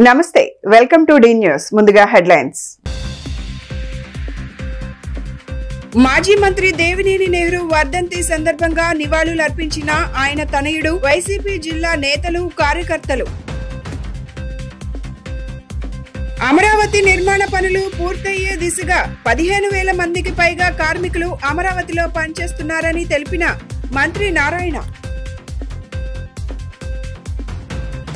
నమస్తే welcome to D news ముందుగా headlines మాజీ మంత్రి దేవినేని నెహ్రూ వర్ధంతి సందర్భంగా నివాళులర్పించిన ఆయన తనయుడు వైసీపీ జిల్లా నేతలు కార్యకర్తలు అమరావతి నిర్మాణ పనులు పూర్తయ్యే దిశగా 15,000 మందికి పైగా కార్మికులు అమరావతిలో పనిచేస్తున్నారని తెలిపిన మంత్రి నారాయణ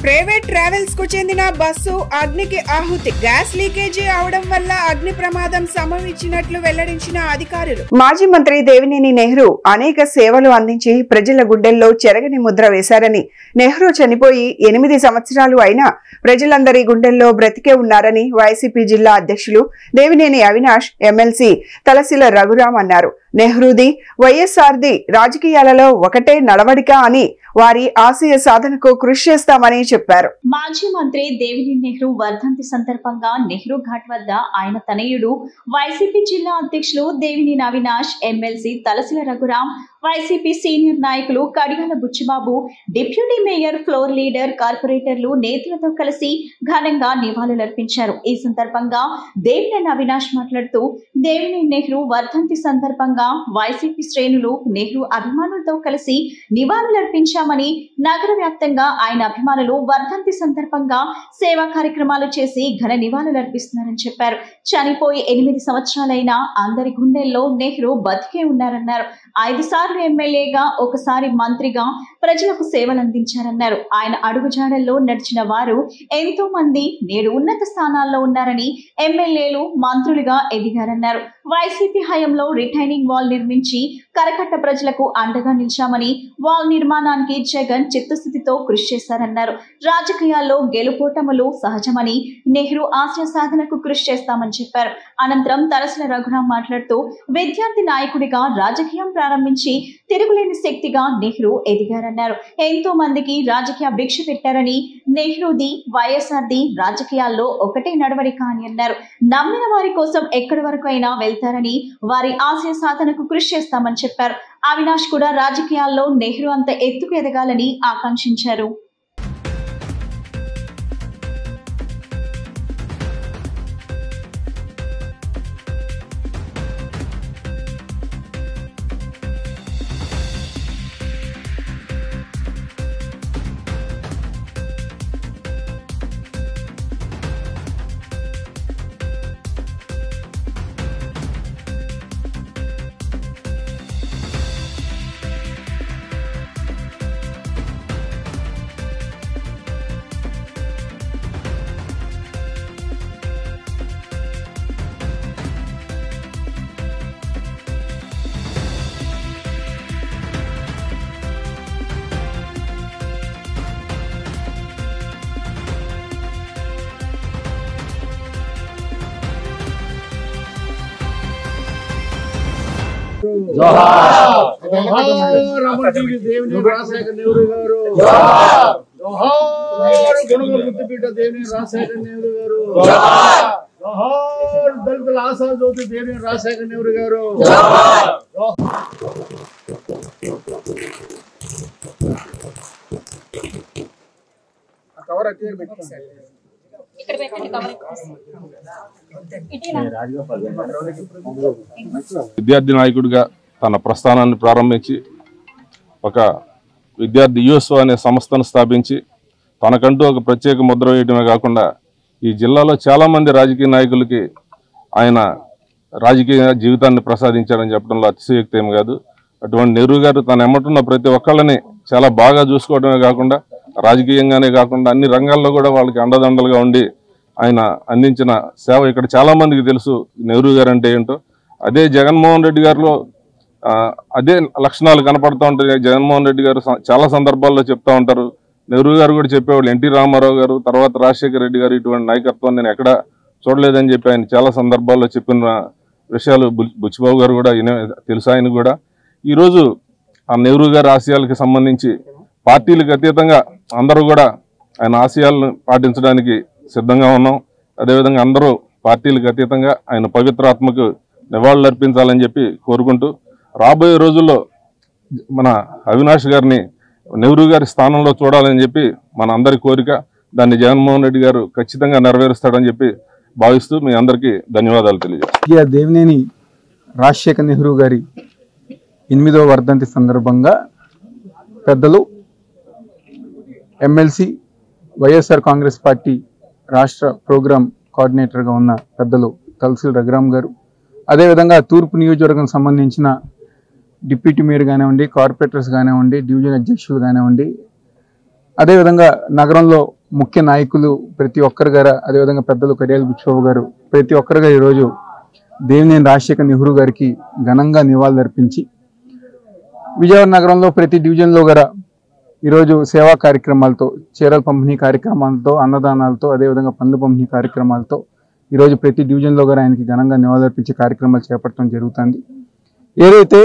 ప్రైవేట్ ట్రావెల్స్ కు చెందిన బస్సు అగ్నికి ఆహుతి గ్యాస్ లీకేజీ అవడం వల్ల అగ్ని ప్రమాదం సంభవించినట్లు వెల్లడించిన అధికారులు మాజీ మంత్రి దేవినేని నెహ్రూ అనేక సేవలు అందించి ప్రజల గుండెల్లో చెరగని ముద్ర వేశారని నెహ్రూ చనిపోయి 8 సంవత్సరాలు అయినా ప్రజలందరి గుండెల్లో బ్రతికే ఉన్నారని వైసీపీ జిల్లా అధ్యక్షులు దేవినేని అవినాష్ ఎమ్మెల్సీ తలసిల రఘురాం అన్నారు. నెహ్రూది వైఎస్ఆర్ది రాజకీయాలలో ఒకటే నడవడిక అని వారి ఆశయ సాధనకు కృషి చేస్తామని చెప్పారు. మాజీ మంత్రి దేవినేని నెహ్రూ వర్ధంతి సందర్భంగా నెహ్రూ ఘాట్ వద్ద ఆయన తనయుడు వైసీపీ జిల్లా అధ్యక్షులు దేవినేని అవినాష్ ఎమ్మెల్సీ తలసిల రఘురాం వైసీపీ సీనియర్ నాయకులు Kadiyala Buchibabu deputy mayor floor leader కార్పొరేటర్లు నేతలతో కలిసి ఘనంగా నివాళులర్పించారు. ఈ సందర్భంగా దేవినేని అవినాష్ మాట్లాడుతూ దేవినేని నెహ్రూ వర్ధంతి సందర్భంగా వైసీపీ శ్రేణులు నెహ్రూ అభిమానులతో కలిసి నివాళులర్పించామని నగర వ్యాప్తంగా ఆయన అభిమానులు వర్ధంతి సందర్భంగా సేవా కార్యక్రమాలు చేసి ఘన నివాళులర్పిస్తున్నారని చెప్పారు. చనిపోయి 8 సంవత్సరాలైనా అందరి గుండెల్లో నెహ్రూ బతికే ఉన్నారన్నారు. 5 సార్లు ఎమ్మెల్యేగా ఒకసారి మంత్రిగా ప్రజలకు సేవలు అందించారన్నారు. ఆయన అడుగుజాడల్లో నడిచిన వారు ఎంతో మంది నేడు ఉన్నత స్థానాల్లో ఉన్నారని ఎమ్మెల్యేలు మంత్రులుగా ఎదిగారన్నారు. వైసీపీ హయాంలో రిటైనింగ్ వాల్ నిర్మించి కరకట్ట ప్రజలకు అండగా నిలిచామని వాల్ నిర్మాణానికి జగన్ చిత్తశుద్ధితో కృషి చేశారన్నారు. రాజకీయాల్లో గెలుపోటములు సహజమని నెహ్రూ ఆశయ సాధనకు కృషి చేస్తామని చెప్పారు. అనంతరం తలసిల రఘురాం మాట్లాడుతూ విద్యార్థి నాయకుడిగా రాజకీయం ప్రారంభించి తిరుగులేని శక్తిగా నెహ్రూ ఎదిగారన్నారు. ఎంతో మందికి రాజకీయ భిక్ష పెట్టారని నెహ్రూది వైఎస్ఆర్ది రాజకీయాల్లో ఒకటే నడవడిక అని అన్నారు. నమ్మిన వారి కోసం ఎక్కడి వరకు అయినా వెళ్తారని వారి ఆశయ సాధనకు కృషి చేస్తామని చెప్పారు. అవినాష్ కూడా రాజకీయాల్లో నెహ్రూ అంత ఎత్తుకు ఎదగాలని ఆకాంక్షించారు. రామజీవి దేవినేని రాజశేఖర నెహ్రూ గారు గుణగుల ముద్దుబిడ్డ దేవినేని రాజశేఖర నెహ్రూ గారు దళితుల ఆశా జ్యోతి దేవినేని రాజశేఖర నెహ్రూ గారు విద్యార్థి నాయకుడిగా తన ప్రస్థానాన్ని ప్రారంభించి ఒక విద్యార్థి యుఎస్ఓ అనే సంస్థను స్థాపించి తనకంటూ ఒక ప్రత్యేక ముద్ర వేయడమే కాకుండా ఈ జిల్లాలో చాలామంది రాజకీయ నాయకులకి ఆయన రాజకీయ జీవితాన్ని ప్రసాదించారని చెప్పడంలో అతిశయోక్తి ఏమి కాదు. అటువంటి నెహ్రూ గారు తన ఎమ్మటున్న ప్రతి ఒక్కళ్ళని చాలా బాగా చూసుకోవడమే కాకుండా రాజకీయంగానే కాకుండా అన్ని రంగాల్లో కూడా వాళ్ళకి అండదండలుగా ఉండి ఆయన అందించిన సేవ ఇక్కడ చాలామందికి తెలుసు నెహ్రూ గారు అంటే ఏంటో. అదే జగన్మోహన్ రెడ్డి గారిలో అదే లక్షణాలు కనపడుతూ ఉంటాయి. జగన్మోహన్ రెడ్డి గారు చాలా సందర్భాల్లో చెప్తూ ఉంటారు. నెహ్రూ గారు కూడా చెప్పేవాళ్ళు. ఎన్టీ రామారావు గారు తర్వాత రాజశేఖర రెడ్డి గారు ఇటువంటి నాయకత్వాన్ని నేను ఎక్కడ చూడలేదని చెప్పి ఆయన చాలా సందర్భాల్లో చెప్పిన విషయాలు బుచ్చిబాబు గారు కూడా తెలుసు ఆయన కూడా. ఈరోజు ఆ నెహ్రూ గారి ఆశయాలకు సంబంధించి పార్టీలకు అతీతంగా అందరూ కూడా ఆయన ఆశయాలను పాటించడానికి సిద్ధంగా ఉన్నాం. అదేవిధంగా అందరూ పార్టీలకు అతీతంగా ఆయన పవిత్రాత్మకు నివాళులు అర్పించాలని చెప్పి కోరుకుంటూ రాబోయే రోజుల్లో మన అవినాష్ గారిని నెహ్రూ గారి స్థానంలో చూడాలని చెప్పి మన అందరి కోరిక. దాన్ని జగన్మోహన్ రెడ్డి గారు ఖచ్చితంగా నెరవేరుస్తాడని చెప్పి భావిస్తూ మీ అందరికీ ధన్యవాదాలు తెలియజేస్తాను. దేవినేని రాజశేఖర్ నెహ్రూ గారి 8వ వర్ధంతి సందర్భంగా పెద్దలు ఎమ్మెల్సీ వైఎస్ఆర్ కాంగ్రెస్ పార్టీ రాష్ట్ర ప్రోగ్రామ్ కోఆర్డినేటర్గా ఉన్న పెద్దలు తలసిల రఘురామ్ గారు, అదేవిధంగా తూర్పు నియోజకవర్గం సంబంధించిన డిప్యూటీ మేయర్ కానివ్వండి, కార్పొరేటర్స్ కానివ్వండి, డివిజన్ అధ్యక్షులు కానివ్వండి, అదేవిధంగా నగరంలో ముఖ్య నాయకులు ప్రతి ఒక్కరి గారు, అదేవిధంగా పెద్దలు కడియాల బుచ్చిబాబు గారు, ప్రతి ఒక్కరిగా ఈరోజు దేవినేని రాజశేఖర్ నెహ్రూ గారికి ఘనంగా నివాళులర్పించి విజయవాడ నగరంలో ప్రతి డివిజన్లో గారా ఈరోజు సేవా కార్యక్రమాలతో, చీరల పంపిణీ కార్యక్రమాలతో, అన్నదానాలతో, అదేవిధంగా పండ్ల పంపిణీ కార్యక్రమాలతో ఈరోజు ప్రతి డివిజన్లో గారా ఆయనకి ఘనంగా నివాళులర్పించే కార్యక్రమాలు చేపట్టడం జరుగుతుంది. ఏదైతే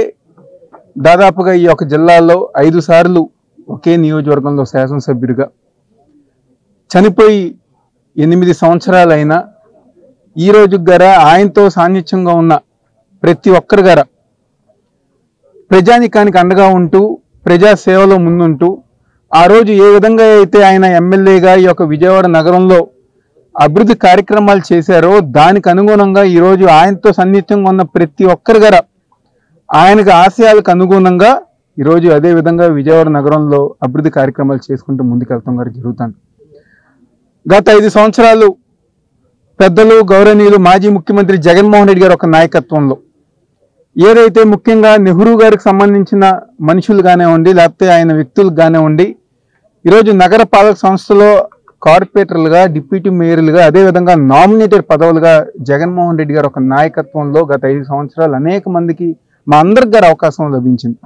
దాదాపుగా ఈ యొక్క జిల్లాలో 5 సార్లు ఒకే నియోజకవర్గంలో శాసనసభ్యుడిగా చనిపోయి 8 సంవత్సరాలైనా ఈ రోజు గారా ఆయనతో సాన్నిధ్యంగా ఉన్న ప్రతి ఒక్కరి గారా ప్రజానికానికి అండగా ఉంటూ ప్రజా సేవలో ముందుంటూ ఆ రోజు ఏ విధంగా అయితే ఆయన ఎమ్మెల్యేగా ఈ యొక్క విజయవాడ నగరంలో అభివృద్ధి కార్యక్రమాలు చేశారో దానికి అనుగుణంగా ఈరోజు ఆయనతో సన్నిహితంగా ఉన్న ప్రతి ఒక్కరి గారా ఆయనకు ఆశయాలకు అనుగుణంగా ఈరోజు అదే విధంగా విజయవాడ నగరంలో అభివృద్ధి కార్యక్రమాలు చేసుకుంటూ ముందుకెళ్తాం గారు జరుగుతాను. గత 5 సంవత్సరాలు పెద్దలు గౌరవనీయులు మాజీ ముఖ్యమంత్రి జగన్మోహన్ రెడ్డి గారి ఒక నాయకత్వంలో ఏదైతే ముఖ్యంగా నెహ్రూ గారికి సంబంధించిన మనుషులు కానివ్వండి, లేకపోతే ఆయన వ్యక్తులకు కానివ్వండి, ఈరోజు నగర పాలక సంస్థలో కార్పొరేటర్లుగా, డిప్యూటీ మేయర్లుగా, అదేవిధంగా నామినేటెడ్ పదవులుగా జగన్మోహన్ రెడ్డి గారు ఒక నాయకత్వంలో గత 5 సంవత్సరాలు అనేక మందికి మా అందరికి గారు అవకాశం లభించింది.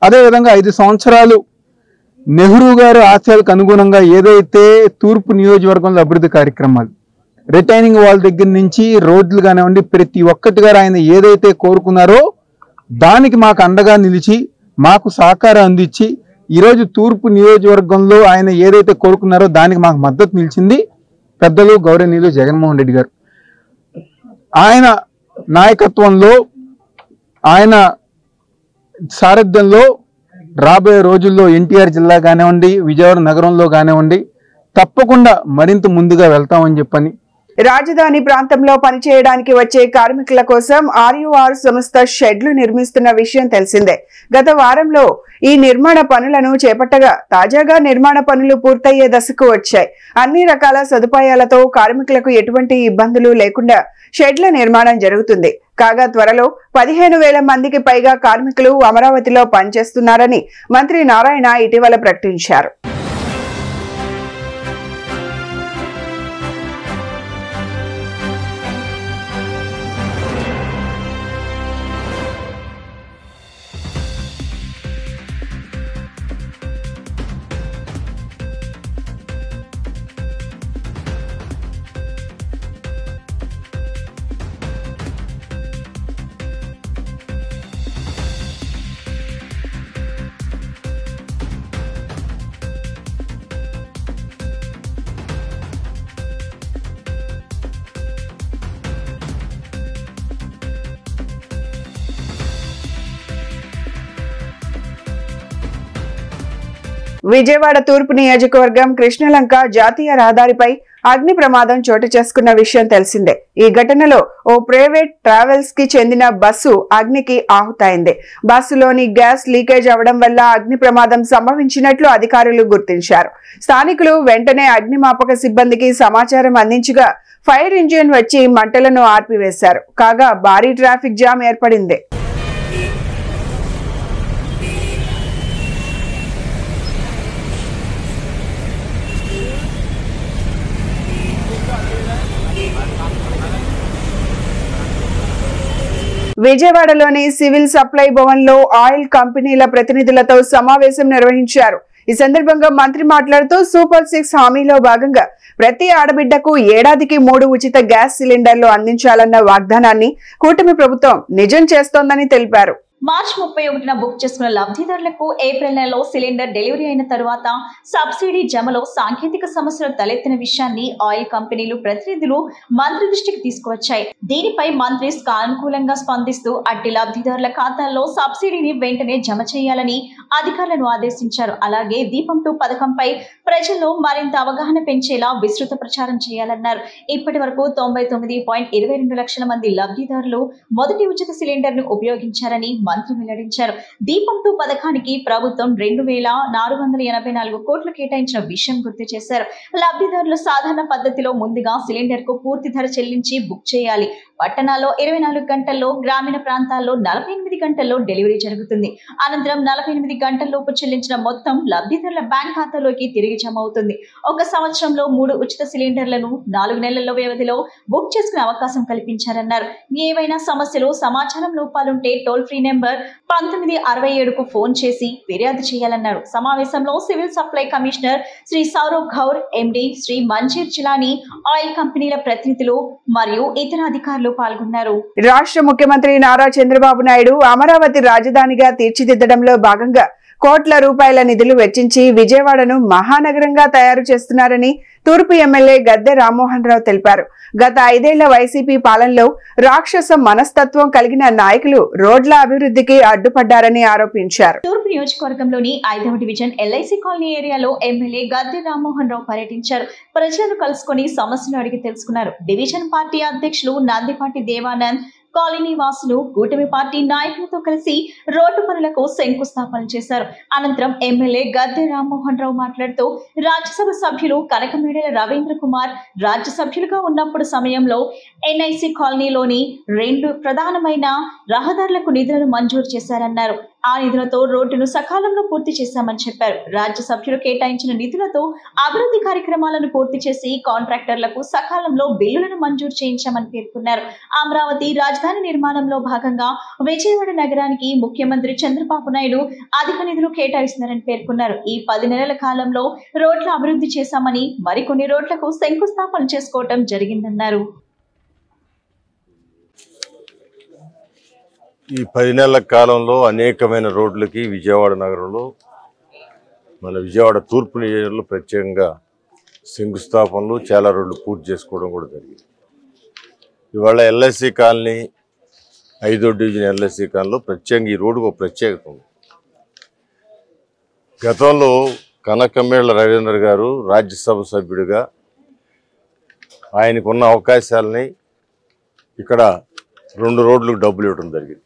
అదేవిధంగా 5 సంవత్సరాలు నెహ్రూ గారు ఆశయాలకు అనుగుణంగా ఏదైతే తూర్పు నియోజకవర్గంలో అభివృద్ధి కార్యక్రమాలు, రిటైనింగ్ వాల్ దగ్గర నుంచి రోడ్లు కానివ్వండి, ప్రతి ఒక్కటిగా ఆయన ఏదైతే కోరుకున్నారో దానికి మాకు అండగా నిలిచి మాకు సహకారం అందించి ఈరోజు తూర్పు నియోజకవర్గంలో ఆయన ఏదైతే కోరుకున్నారో దానికి మాకు మద్దతు నిలిచింది పెద్దలు గౌరవనీయులు జగన్మోహన్ రెడ్డి గారు. ఆయన నాయకత్వంలో, ఆయన సారథ్యంలో రాబోయే రోజుల్లో ఎన్టీఆర్ జిల్లా కానివ్వండి, విజయవాడ నగరంలో కానివ్వండి తప్పకుండా మరింత ముందుగా వెళ్తామని చెప్పని, రాజధాని ప్రాంతంలో పనిచేయడానికి వచ్చే కార్మికుల కోసం ఆర్యుఆర్ సంస్థ షెడ్లు నిర్మిస్తున్న విషయం తెలిసిందే. గత వారంలో ఈ నిర్మాణ పనులను చేపట్టగా తాజాగా నిర్మాణ పనులు పూర్తయ్యే దశకు వచ్చాయి. అన్ని రకాల సదుపాయాలతో కార్మికులకు ఎటువంటి ఇబ్బందులు లేకుండా షెడ్ల నిర్మాణం జరుగుతుంది. కాగా త్వరలో 15,000 మందికి పైగా కార్మికులు అమరావతిలో పనిచేస్తున్నారని మంత్రి నారాయణ ఇటీవల ప్రకటించారు. విజయవాడ తూర్పు నియోజకవర్గం కృష్ణలంక జాతీయ రహదారిపై అగ్ని ప్రమాదం చోటు చేసుకున్న విషయం తెలిసిందే. ఈ ఘటనలో ఓ ప్రైవేట్ ట్రావెల్స్ కి చెందిన బస్సు అగ్నికి ఆహుతైంది. బస్సులోని గ్యాస్ లీకేజ్ అవడం వల్ల అగ్ని ప్రమాదం సంభవించినట్లు అధికారులు గుర్తించారు. స్థానికులు వెంటనే అగ్నిమాపక సిబ్బందికి సమాచారం అందించగా ఫైర్ ఇంజిన్ వచ్చి మంటలను ఆర్పివేశారు. కాగా భారీ ట్రాఫిక్ జామ్ ఏర్పడింది. విజయవాడలోని సివిల్ సప్లై భవన్ లో ఆయిల్ కంపెనీల ప్రతినిధులతో సమావేశం నిర్వహించారు. ఈ సందర్భంగా మంత్రి మాట్లాడుతూ సూపర్ 6 హామీలో భాగంగా ప్రతి ఆడబిడ్డకు ఏడాదికి 3 ఉచిత గ్యాస్ సిలిండర్లు అందించాలన్న వాగ్దానాన్ని కూటమి ప్రభుత్వం నిజం చేస్తోందని తెలిపారు. మార్చి 31న బుక్ చేసుకున్న లబ్ధిదారులకు ఏప్రిల్ నెలలో సిలిండర్ డెలివరీ అయిన తరువాత సబ్సిడీ జమలో సాంకేతిక సమస్యలు తలెత్తిన విషయాన్ని ఆయిల్ కంపెనీలు ప్రతినిధులు మంత్రి దృష్టికి తీసుకువచ్చాయి. దీనిపై మంత్రి సానుకూలంగా స్పందిస్తూ అట్టి లబ్ధిదారుల ఖాతాల్లో సబ్సిడీని వెంటనే జమ చేయాలని అధికారులను ఆదేశించారు. అలాగే దీపం 2 పథకంపై ప్రజల్లో మరింత అవగాహన పెంచేలా విస్తృత ప్రచారం చేయాలన్నారు. ఇప్పటి వరకు 99.22 లక్షల మంది లబ్ధిదారులు మొదటి ఉచిత సిలిండర్ ను ఉపయోగించారని మంత్రి వెల్లడించారు. దీపం 2 పథకానికి ప్రభుత్వం 2,484 కోట్లు కేటాయించిన విషయం గుర్తు చేశారు. లబ్ధిదారులు సాధారణ పద్ధతిలో ముందుగా సిలిండర్ కు పూర్తి ధర చెల్లించి బుక్ చేయాలి. పట్టణాల్లో 24 గంటల్లో, గ్రామీణ ప్రాంతాల్లో 48 గంటల్లో డెలివరీ జరుగుతుంది. అనంతరం 48 గంటల్లోపు చెల్లించిన మొత్తం లబ్ధిదారుల బ్యాంక్ ఖాతాలోకి తిరిగి జమ అవుతుంది. ఒక సంవత్సరంలో 3 ఉచిత సిలిండర్లను 4 నెలల వ్యవధిలో బుక్ చేసుకునే అవకాశం కల్పించారన్నారు. ఏవైనా సమస్యలు, సమాచారం లోపాలుంటే టోల్ ఫ్రీ నెంబర్ 1967కు ఫోన్ చేసి ఫిర్యాదు చేయాలన్నారు. సమావేశంలో civil supply commissioner Shri Saurav Gaur, MD Shri Manjeer Jilani, oil కంపెనీల ప్రతినిధులు మరియు ఇతర అధికారులు పాల్గొన్నారు. రాష్ట్ర ముఖ్యమంత్రి నారా చంద్రబాబు నాయుడు అమరావతి రాజధానిగా తీర్చిదిద్దడంలో భాగంగా కోట్ల రూపాయల నిధులు వెచ్చించి విజయవాడను మహానగరంగా తయారు చేస్తున్నారని తూర్పు ఎమ్మెల్యే గద్దె రామ్మోహన్ రావు తెలిపారు. గత 5 ఏళ్ల వైసీపీ పాలనలో రాక్షస మనస్తత్వం కలిగిన నాయకులు రోడ్ల అభివృద్ధికి అడ్డుపడ్డారని ఆరోపించారు. తూర్పు నియోజకవర్గంలోని 5వ డివిజన్ ఎల్ఐసి కాలనీ ఏరియాలో ఎమ్మెల్యే గద్దె రామ్మోహన్ రావు పర్యటించారు. ప్రజలను కలుసుకుని సమస్యలు అడిగి తెలుసుకున్నారు. డివిజన్ పార్టీ అధ్యక్షులు నందిపాటి దేవానంద్, కాలనీ వాసులు, కూటమి పార్టీ నాయకులతో కలిసి రోడ్డు పనులకు శంకుస్థాపన చేశారు. అనంతరం ఎమ్మెల్యే గద్దె రామ్మోహన్ రావు మాట్లాడుతూ రాజ్యసభ సభ్యులు కనకమేడల రవీంద్ర కుమార్ రాజ్య సభ్యులుగా ఉన్నప్పుడు సమయంలో ఎన్ఐసి కాలనీలోని 2 ప్రధానమైన రహదారులకు నిధులను మంజూరు చేశారన్నారు. ఆ నిధులతో రోడ్డును సకాలంలో పూర్తి చేశామని చెప్పారు. రాజ్య సభ్యులు కేటాయించిన నిధులతో అభివృద్ధి కార్యక్రమాలను పూర్తి చేసి కాంట్రాక్టర్లకు సకాలంలో బిల్లులను మంజూరు చేయించామని పేర్కొన్నారు. అమరావతి రాజధాని నిర్మాణంలో భాగంగా విజయవాడ నగరానికి ముఖ్యమంత్రి చంద్రబాబు నాయుడు అధిక నిధులు కేటాయిస్తున్నారని పేర్కొన్నారు. ఈ 10 నెలల కాలంలో రోడ్ల అభివృద్ధి చేశామని, మరికొన్ని రోడ్లకు శంకుస్థాపన చేసుకోవడం జరిగిందన్నారు. ఈ 10 నెలల కాలంలో అనేకమైన రోడ్లకి విజయవాడ నగరంలో, మన విజయవాడ తూర్పు నియోజకవర్గంలో ప్రత్యేకంగా శంకుస్థాపనలు, చాలా రోడ్లు పూర్తి చేసుకోవడం కూడా జరిగింది. ఇవాళ ఎల్ఐసి కాలనీ, 5వ డివిజన్ ఎల్ఐసి కాలనీలో ప్రత్యేకంగా ఈ రోడ్డుకు ఒక ప్రత్యేకత ఉంది. గతంలో కనకమేళ్ల రవీంద్ర గారు రాజ్యసభ సభ్యుడిగా ఆయనకున్న అవకాశాలని ఇక్కడ 2 రోడ్లకు డబ్బులు ఇవ్వడం జరిగింది.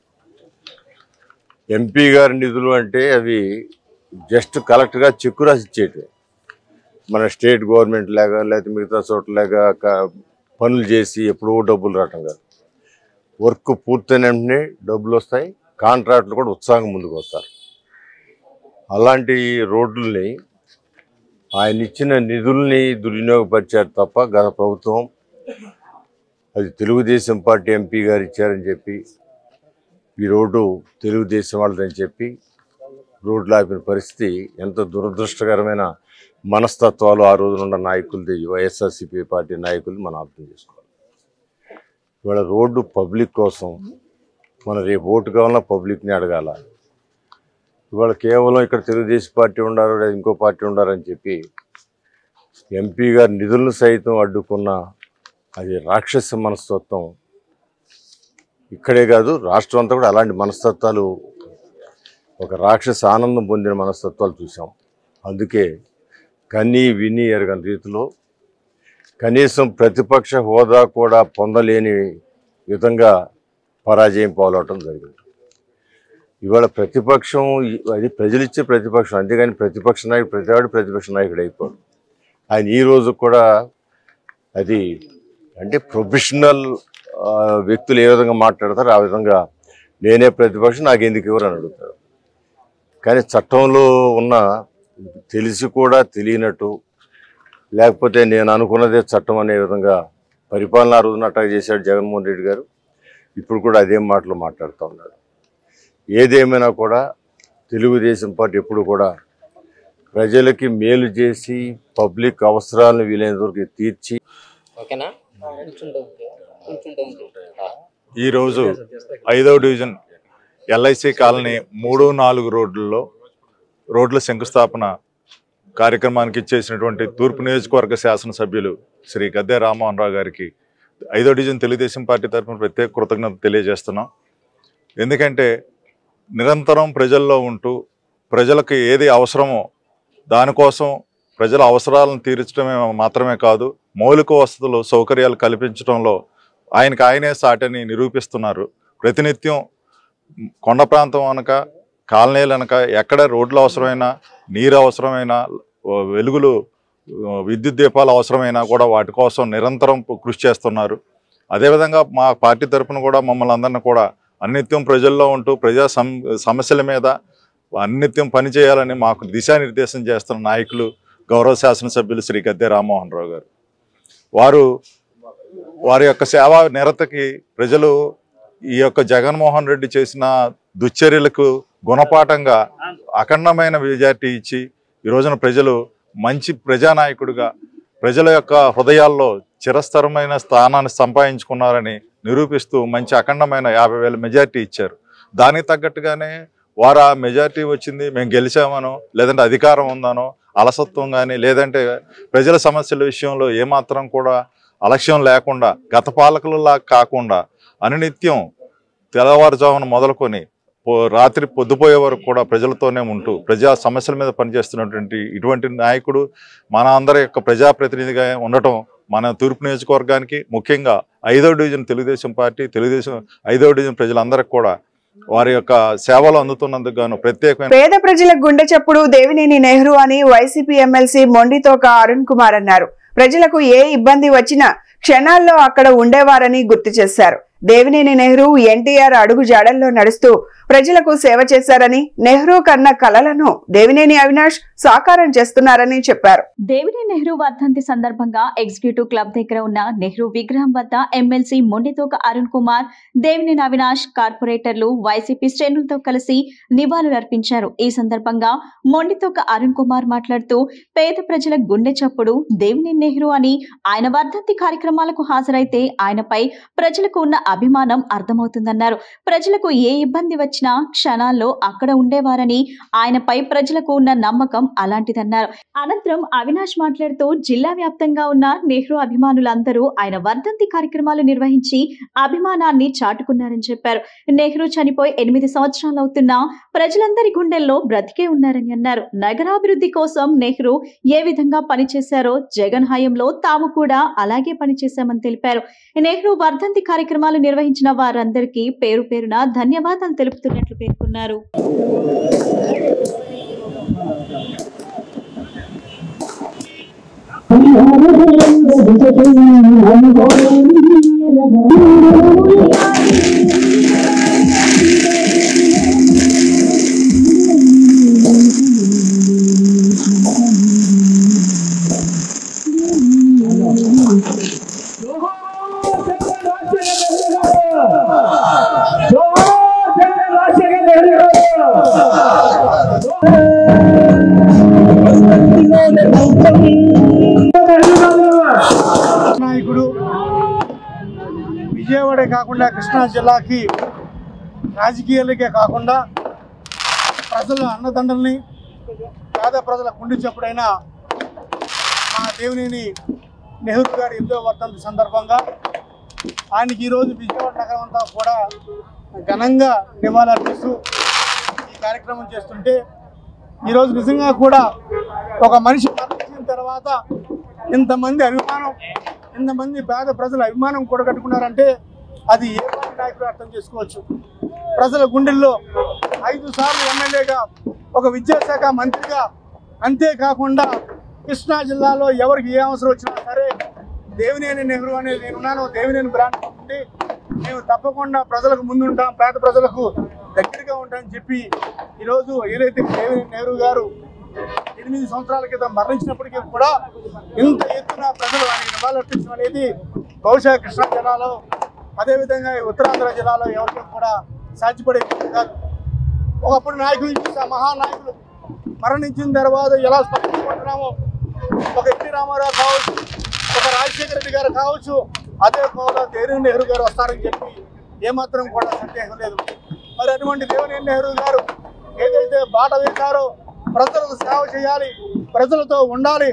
ఎంపీ గారి నిధులు అంటే అవి జస్ట్ కలెక్ట్గా చెక్కు రాసి ఇచ్చేటివి. మన స్టేట్ గవర్నమెంట్ లాగా, లేకపోతే మిగతా చోట్లలాగా పనులు చేసి ఎప్పుడో డబ్బులు రావటం కాదు. వర్క్ పూర్తయిన వెంటనే డబ్బులు వస్తాయి, కాంట్రాక్టులు కూడా ఉత్సాహంగా ముందుకు వస్తారు. అలాంటి రోడ్లని ఆయన ఇచ్చిన నిధుల్ని దుర్వినియోగపరిచారు తప్ప గత ప్రభుత్వం అది తెలుగుదేశం పార్టీ ఎంపీ గారు ఇచ్చారని చెప్పి, ఈ రోడ్డు తెలుగుదేశం వాళ్ళదని చెప్పి రోడ్లు ఆపిన పరిస్థితి ఎంత దురదృష్టకరమైన మనస్తత్వాలు ఆ రోజునున్న నాయకులది, వైఎస్ఆర్సీపీ పార్టీ నాయకులు మనం అర్థం చేసుకోవాలి. ఇవాళ రోడ్డు పబ్లిక్ కోసం, మన రేపు ఓటు కావాలన్నా పబ్లిక్ని అడగాల. ఇవాళ కేవలం ఇక్కడ తెలుగుదేశం పార్టీ ఉండారు, లేదా ఇంకో పార్టీ ఉండారని చెప్పి ఎంపీ గారి నిధులను సైతం అడ్డుకున్న అది రాక్షస మనస్తత్వం. ఇక్కడే కాదు, రాష్ట్రం అంతా కూడా అలాంటి మనస్తత్వాలు, ఒక రాక్షస ఆనందం పొందిన మనస్తత్వాలు చూసాం. అందుకే కనీ విని ఎరగని రీతిలో కనీసం ప్రతిపక్ష హోదా కూడా పొందలేని విధంగా పరాజయం పాలవటం జరిగింది. ఇవాళ ప్రతిపక్షం అది ప్రజలిచ్చే ప్రతిపక్షం, అంతేగాని ప్రతిపక్ష నాయకుడు ప్రతివాడు ప్రతిపక్ష నాయకుడు అయిపోడు. ఆయన ఈ రోజు కూడా అది అంటే ప్రొఫెషనల్ వ్యక్తులు ఏ విధంగా మాట్లాడతారు ఆ విధంగా నేనే ప్రతిపక్షం, నాకు ఎందుకు ఎవరు అని అడుగుతారు. కానీ చట్టంలో ఉన్న తెలిసి కూడా తెలియనట్టు, లేకపోతే నేను అనుకున్నదే చట్టం అనే విధంగా పరిపాలన ఆ రోజున అటాక్ చేశాడు జగన్మోహన్ రెడ్డి గారు. ఇప్పుడు కూడా అదే మాటలు మాట్లాడుతూ ఉన్నాడు. ఏదేమైనా కూడా తెలుగుదేశం పార్టీ ఎప్పుడు కూడా ప్రజలకి మేలు చేసి పబ్లిక్ అవసరాలను వీలైనంత వరకు తీర్చి, ఈరోజు 5వ డివిజన్ ఎల్ఐసి కాలనీ 3-4 రోడ్ల శంకుస్థాపన కార్యక్రమానికి ఇచ్చేసినటువంటి తూర్పు నియోజకవర్గ శాసనసభ్యులు శ్రీ గద్దె రామ్మోహన్ రావు గారికి 5వ డివిజన్ తెలుగుదేశం పార్టీ తరఫున ప్రత్యేక కృతజ్ఞత తెలియజేస్తున్నాం. ఎందుకంటే నిరంతరం ప్రజల్లో ఉంటూ ప్రజలకు ఏది అవసరమో దానికోసం ప్రజల అవసరాలను తీర్చడమే మాత్రమే కాదు, మౌలిక వసతులు సౌకర్యాలు కల్పించడంలో ఆయనే సాటని నిరూపిస్తున్నారు. ప్రతినిత్యం కొండ ప్రాంతం అనక కాలనీలు అనక ఎక్కడ రోడ్లు అవసరమైనా, నీరు అవసరమైనా, వెలుగులు విద్యుత్ దీపాలు అవసరమైనా కూడా వాటి కోసం నిరంతరం కృషి చేస్తున్నారు. అదేవిధంగా మా పార్టీ తరఫున కూడా మమ్మల్ని అందరినీ కూడా అన్నిత్యం ప్రజల్లో ఉంటూ ప్రజా సమస్యల మీద అన్నిత్యం పనిచేయాలని మాకు దిశానిర్దేశం చేస్తున్న నాయకులు గౌరవ శాసనసభ్యులు శ్రీ గద్దె రామ్మోహన్ రావు గారు. వారి యొక్క సేవా నిరతకి ప్రజలు ఈ యొక్క జగన్మోహన్ రెడ్డి చేసిన దుశ్చర్యలకు గుణపాఠంగా అఖండమైన మెజారిటీ ఇచ్చి ఈ రోజున ప్రజలు మంచి ప్రజానాయకుడిగా ప్రజల యొక్క హృదయాల్లో చిరస్థిరమైన స్థానాన్ని సంపాదించుకున్నారని నిరూపిస్తూ మంచి అఖండమైన 50,000 మెజారిటీ ఇచ్చారు. దానికి తగ్గట్టుగానే వారు ఆ మెజారిటీ వచ్చింది మేము గెలిచామనో, లేదంటే అధికారం ఉందనో, అలసత్వం కానీ, లేదంటే ప్రజల సమస్యల విషయంలో ఏమాత్రం కూడా అలక్ష్యం లేకుండా, గత పాలకులలా కాకుండా అనునిత్యం తెల్లవారుజామున మొదలుకొని రాత్రి పొద్దుపోయే వరకు కూడా ప్రజలతోనే ఉంటూ ప్రజా సమస్యల మీద పనిచేస్తున్నటువంటి ఇటువంటి నాయకుడు మన అందరి యొక్క ప్రజాప్రతినిధిగా ఉండటం మన తూర్పు నియోజకవర్గానికి, ముఖ్యంగా 5వ డివిజన్ తెలుగుదేశం పార్టీ 5వ డివిజన్ ప్రజలందరికీ కూడా వారి యొక్క సేవలు అందుతున్నందుకు గాను ప్రత్యేకమైన పేద ప్రజల గుండె చప్పుడు దేవినేని నెహ్రూ అని వైసీపీ ఎమ్మెల్సీ మొండితోక అరుణ్ కుమార్ అన్నారు. ప్రజలకు ఏ ఇబ్బంది వచ్చినా క్షణాల్లో అక్కడ ఉండేవారని గుర్తు చేశారు. దేవినేని నెహ్రూ ఎన్టీఆర్ అడుగు జాడల్లో నడుస్తూ ప్రజలకు సేవ చేశారని, నెహ్రూ కన్న కలలను దేవినేని అవినాష్ సాకారం చేస్తున్నారని చెప్పారు. దేవినేని నెహ్రూ వర్ధంతి సందర్భంగా ఎగ్జిక్యూటివ్ క్లబ్ దగ్గర ఉన్న నెహ్రూ విగ్రహం వద్ద ఎమ్మెల్సీ మొండితోక అరుణ్ కుమార్, దేవినేని అవినాష్, కార్పొరేటర్లు, వైసీపీ శ్రేణులతో కలిసి నివాళులర్పించారు. ఈ సందర్భంగా మొండితోక అరుణ్ కుమార్ మాట్లాడుతూ పేద ప్రజల గుండె చప్పుడు దేవినేని నెహ్రూ అని, ఆయన వర్ధంతి కార్యక్రమాలకు హాజరైతే ఆయనపై ప్రజలకు ఉన్న అభిమానం అర్థమవుతుందన్నారు. ప్రజలకు ఏ ఇబ్బంది వచ్చినా క్షణాల్లో అక్కడ ఉండేవారని, ఆయనపై ప్రజలకు ఉన్న నమ్మకం అలాంటిదన్నారు. అనంతరం అవినాష్ మాట్లాడుతూ జిల్లా వ్యాప్తంగా ఉన్న నెహ్రూ అభిమానులందరూ ఆయన వర్ధంతి కార్యక్రమాలు నిర్వహించి అభిమానాన్ని చాటుకున్నారని చెప్పారు. నెహ్రూ చనిపోయి 8 సంవత్సరాలు అవుతున్నా ప్రజలందరి గుండెల్లో బ్రతికే ఉన్నారని అన్నారు. నగరాభివృద్ధి కోసం నెహ్రూ ఏ విధంగా పనిచేశారో జగన్ హయాంలో తాము కూడా అలాగే పనిచేశామని తెలిపారు. నెహ్రూ వర్ధంతి కార్యక్రమాలు నిర్వహించిన వారందరికీ పేరు పేరున ధన్యవాదాలు తెలుపుతున్నట్లు పేర్కొన్నారు. నాయకుడు విజయవాడే కాకుండా కృష్ణా జిల్లాకి రాజకీయాలకే కాకుండా ప్రజల అన్నదండల్ని, పేద ప్రజల గుండె చప్పుడైన మా దేవినేని నెహ్రూ గారి 8వ వర్ధంతి సందర్భంగా ఆయనకి ఈరోజు విజయవాడ నగరం అంతా కూడా ఘనంగా నివాళులర్పిస్తూ ఈ కార్యక్రమం చేస్తుంటే, ఈరోజు నిజంగా కూడా ఒక మనిషి మరణించిన తర్వాత ఇంతమంది అభిమానం, ఇంతమంది పేద ప్రజల అభిమానం కూడగట్టుకున్నారంటే అది ఏ పార్టీ నాయకుడు అర్థం చేసుకోవచ్చు. ప్రజల గుండెల్లో 5 సార్లు ఎమ్మెల్యేగా, ఒక విద్యాశాఖ మంత్రిగా, అంతేకాకుండా కృష్ణా జిల్లాలో ఎవరికి ఏ అవసరం వచ్చినా సరే దేవినేని నెహ్రూ అనేది నేనున్నాను, దేవినేని బ్రాండ్ ఉండి మేము తప్పకుండా ప్రజలకు ముందుంటాం, పేద ప్రజలకు దగ్గరగా ఉంటామని చెప్పి ఈరోజు ఏదైతే దేవినేని నెహ్రూ గారు 8 సంవత్సరాల క్రితం మరణించినప్పటికీ కూడా ఇంత ఎత్తున ప్రజలు ఆయనకి నివాళులర్పించడం అనేది బహుశా కృష్ణా జిల్లాలో, అదేవిధంగా ఉత్తరాంధ్ర జిల్లాలో ఎవరికి కూడా సాధ్యపడే కాదు. ఒకప్పుడు నాయకులు చూసి మహానాయకులు మరణించిన తర్వాత ఎలా స్పందించుకుంటున్నామో, ఒక ఎన్టీ రామారావు కావచ్చు, ఒక రాజశేఖర రెడ్డి గారు కావచ్చు, అదే కోవలో దేవినేని నెహ్రూ గారు వస్తారని చెప్పి ఏమాత్రం కూడా సందేహం లేదు. మరి అటువంటి దేవినేని నెహ్రూ గారు ఏదైతే బాట వేశారో ప్రజలకు సేవ చేయాలి, ప్రజలతో ఉండాలి,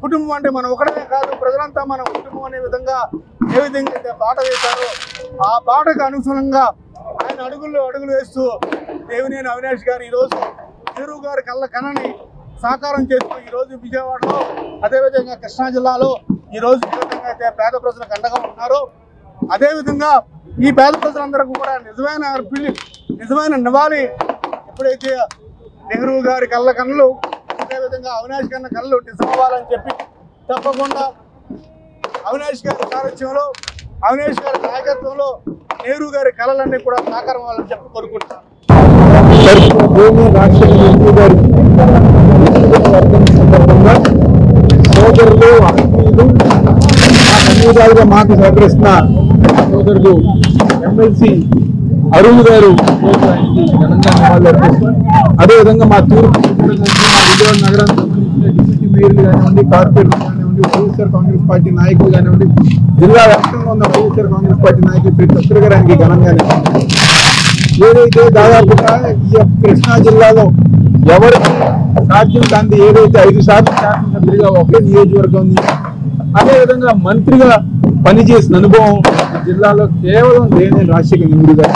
కుటుంబం అంటే మనం ఒకటే కాదు ప్రజలంతా మన కుటుంబం అనే విధంగా ఏ విధంగా అయితే బాట వేశారో ఆ బాటకు అనుగుణంగా ఆయన అడుగులు వేస్తూ దేవినేని అవినాష్ గారు ఈరోజు నెహ్రూ గారి కళని సాకారం చేస్తూ ఈరోజు విజయవాడలో అదేవిధంగా కృష్ణా జిల్లాలో ఈరోజు ఏ విధంగా అయితే పేద ప్రజలకు అండగా ఉన్నారో అదేవిధంగా ఈ పేద ప్రజలందరికీ కూడా నిజమైన నివాళి ఎప్పుడైతే నెహ్రూ గారి కళ్ళు అదేవిధంగా అవినాష్ గారి కళ్ళు నిజం అవ్వాలని చెప్పి తప్పకుండా అవినాష్ గారి సారథ్యంలో అవినాష్ గారి నాయకత్వంలో నెహ్రూ గారి కళలన్నీ కూడా సాకారం అవ్వాలని చెప్పి కోరుకుంటున్నాను. సోదరులు ఆత్మీయులుగా మాకు సహకరిస్తున్న సోదరుడు ఎమ్మెల్సీ అరుణ్ గారు ఘనంగా నివాళులర్పిస్తున్నారు. అదేవిధంగా మా తూర్పు మా విజయవాడ నగరానికి సంబంధించిన డిప్యూటీ మేయర్లు కానివ్వండి, కార్పొరేటర్లు కానివ్వండి, వైఎస్ఆర్ కాంగ్రెస్ పార్టీ నాయకులు కానివ్వండి, జిల్లా వ్యాప్తంగా ఉన్న వైఎస్ఆర్ కాంగ్రెస్ పార్టీ నాయకులు ప్రతి ఒక్కరి గారికి ఘనంగానే ఏదైతే దాదాపుగా ఈ కృష్ణా జిల్లాలో ఎవరికి సాధ్యం కాంతి ఏదైతే 5 శాతం శాసనసభ్యులుగా ఒకే నియోజకవర్గం ఉంది, అదేవిధంగా మంత్రిగా పనిచేసిన అనుభవం జిల్లాలో కేవలం దేవినేని రాజశేఖర నెహ్రూ గారు,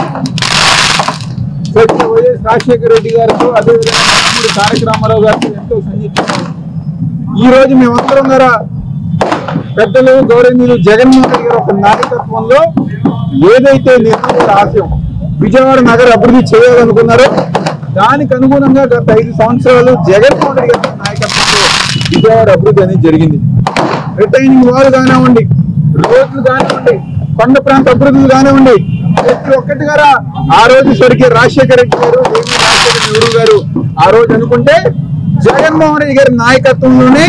వైఎస్ రాజశేఖర రెడ్డి గారితో అదేవిధంగా తమ్ముడు తారక రామారావు గారితో ఎంతో సన్నిహితంగా ఈ రోజు మేమందరం గారు పెద్దలు గౌరవనీయులు జగన్మోహన్ రెడ్డి గారి ఒక నాయకత్వంలో ఏదైతే నెహ్రూ గారి ఆశయం విజయవాడ నగర అభివృద్ధి చేయాలనుకున్నారో దానికి అనుగుణంగా గత 5 సంవత్సరాలు జగన్మోహన్ రెడ్డి గారి నాయకత్వంలో విజయవాడ అభివృద్ధి అనేది జరిగింది. రిటైనింగ్ వాల్ కానివ్వండి, రోడ్లు కానివ్వండి, కొండ ప్రాంత అభివృద్ధులు కానివ్వండి, ప్రతి ఒక్కటి గారా ఆ రోజు స్వర్గీయ రాజశేఖర రెడ్డి గారు, రాజశేఖర నెహ్రూ గారు ఆ రోజు అనుకుంటే జగన్మోహన్ రెడ్డి గారి నాయకత్వంలోనే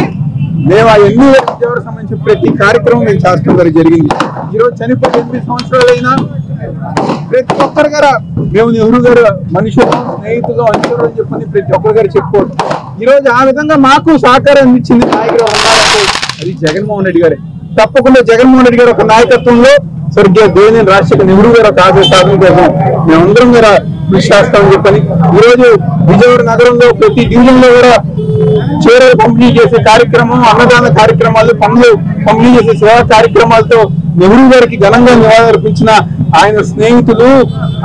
మేము ఆ విజయవాడ సంబంధించిన ప్రతి కార్యక్రమం మేము చేస్తాం జరిగింది. ఈరోజు చనిపోయి 8 సంవత్సరాలైనా ప్రతి ఒక్కరి గారా మేము నెహ్రూ గారు మనుషులు స్నేహితులు అనుచరులు అని చెప్పని ప్రతి ఒక్కరి గారు చెప్పుకోవచ్చు. ఈరోజు ఆ విధంగా మాకు సహకారం ఇచ్చింది నాయకుడు ఉన్నారంటే అది జగన్మోహన్ రెడ్డి గారే. తప్పకుండా జగన్మోహన్ రెడ్డి గారు ఒక నాయకత్వంలో స్వర్గీయ దేవినేని రాజశేఖర నెహ్రూ గారు ఒక ఆశయ సాధన కోసం మేమందరం కూడా కృషి చేస్తామని చెప్పని ఈరోజు విజయవాడ నగరంలో ప్రతి డివిజన్ లో కూడా చీరలు పంపిణీ చేసే కార్యక్రమం, అన్నదాన కార్యక్రమాలు, పనులు పంపిణీ చేసే సేవా కార్యక్రమాలతో నెహ్రూ గారికి ఘనంగా నివాళులర్పించిన ఆయన స్నేహితులు,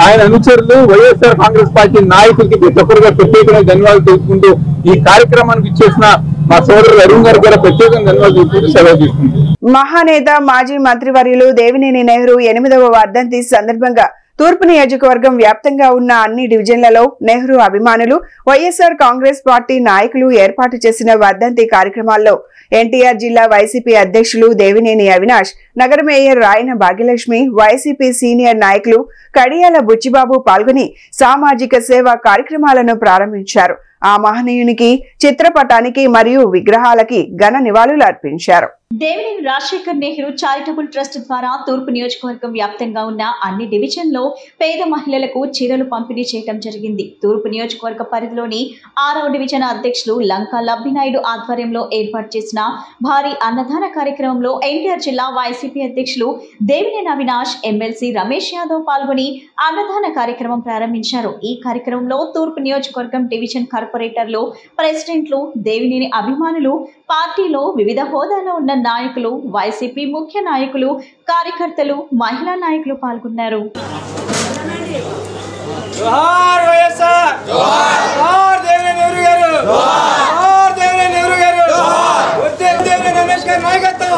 ఆయన అనుచరులు, వైఎస్ఆర్ కాంగ్రెస్ పార్టీ నాయకులకి ప్రతి ఒక్కరుగా ప్రత్యేకంగా ధన్యవాదాలు తెలుపుకుంటూ ఈ కార్యక్రమానికి ఇచ్చేసిన మా సోదరుడు అరుణ్ గారికి కూడా ప్రత్యేకంగా ధన్యవాదాలు తెలుపుకుంటూ సెలవు తీసుకుంటాం. మహానేత మాజీ మంత్రివర్యులు దేవినేని నెహ్రూ 8వ వర్ధంతి సందర్భంగా తూర్పు నియోజకవర్గం వ్యాప్తంగా ఉన్న అన్ని డివిజన్లలో నెహ్రూ అభిమానులు, వైఎస్ఆర్ కాంగ్రెస్ పార్టీ నాయకులు ఏర్పాటు చేసిన వర్ధంతి కార్యక్రమాల్లో ఎన్టీఆర్ జిల్లా వైసీపీ అధ్యక్షులు దేవినేని అవినాష్, నగర మేయర్ రాయన భాగ్యలక్ష్మి, వైసీపీ సీనియర్ నాయకులు కడియాల బుచ్చిబాబు పాల్గొని సామాజిక సేవా కార్యక్రమాలను ప్రారంభించారు. ఆ మహనీయునికి చిత్రపటానికి మరియు విగ్రహాలకి ఘన నివాళులు అర్పించారు. దేవినేని రాజశేఖర్ నెహ్రూ చారిటబుల్ ట్రస్ట్ ద్వారా తూర్పు నియోజకవర్గం వ్యాప్తంగా ఉన్న అన్ని డివిజన్లో పేద మహిళలకు చీరలు పంపిణీ చేయడం జరిగింది. తూర్పు నియోజకవర్గ పరిధిలోని 6వ డివిజన్ అధ్యక్షులు లంకా లబ్బినాయుడు ఆధ్వర్యంలో ఏర్పాటు చేసిన భారీ అన్నదాన కార్యక్రమంలో ఎన్టీఆర్ జిల్లా వైసీపీ అధ్యక్షులు దేవినేని అవినాష్, ఎమ్మెల్సీ రమేష్ యాదవ్ పాల్గొని అన్నదాన కార్యక్రమం ప్రారంభించారు. ఈ కార్యక్రమంలో తూర్పు నియోజకవర్గం డివిజన్ కార్పొరేటర్లు, ప్రెసిడెంట్లు, దేవినేని అభిమానులు, పార్టీలో వివిధ హోదాలో ఉన్న నాయకులు, వైసీపీ ముఖ్య నాయకులు, కార్యకర్తలు, మహిళా నాయకులు పాల్గొన్నారు. జోహార్ వైఎస్ఆర్, జోహార్ దేవినేని నెహ్రూ గారు, జోహార్ దేవినేని నెహ్రూ గారు, జోహార్ దేవినేని రమేష్ గారి నాయకత్వం.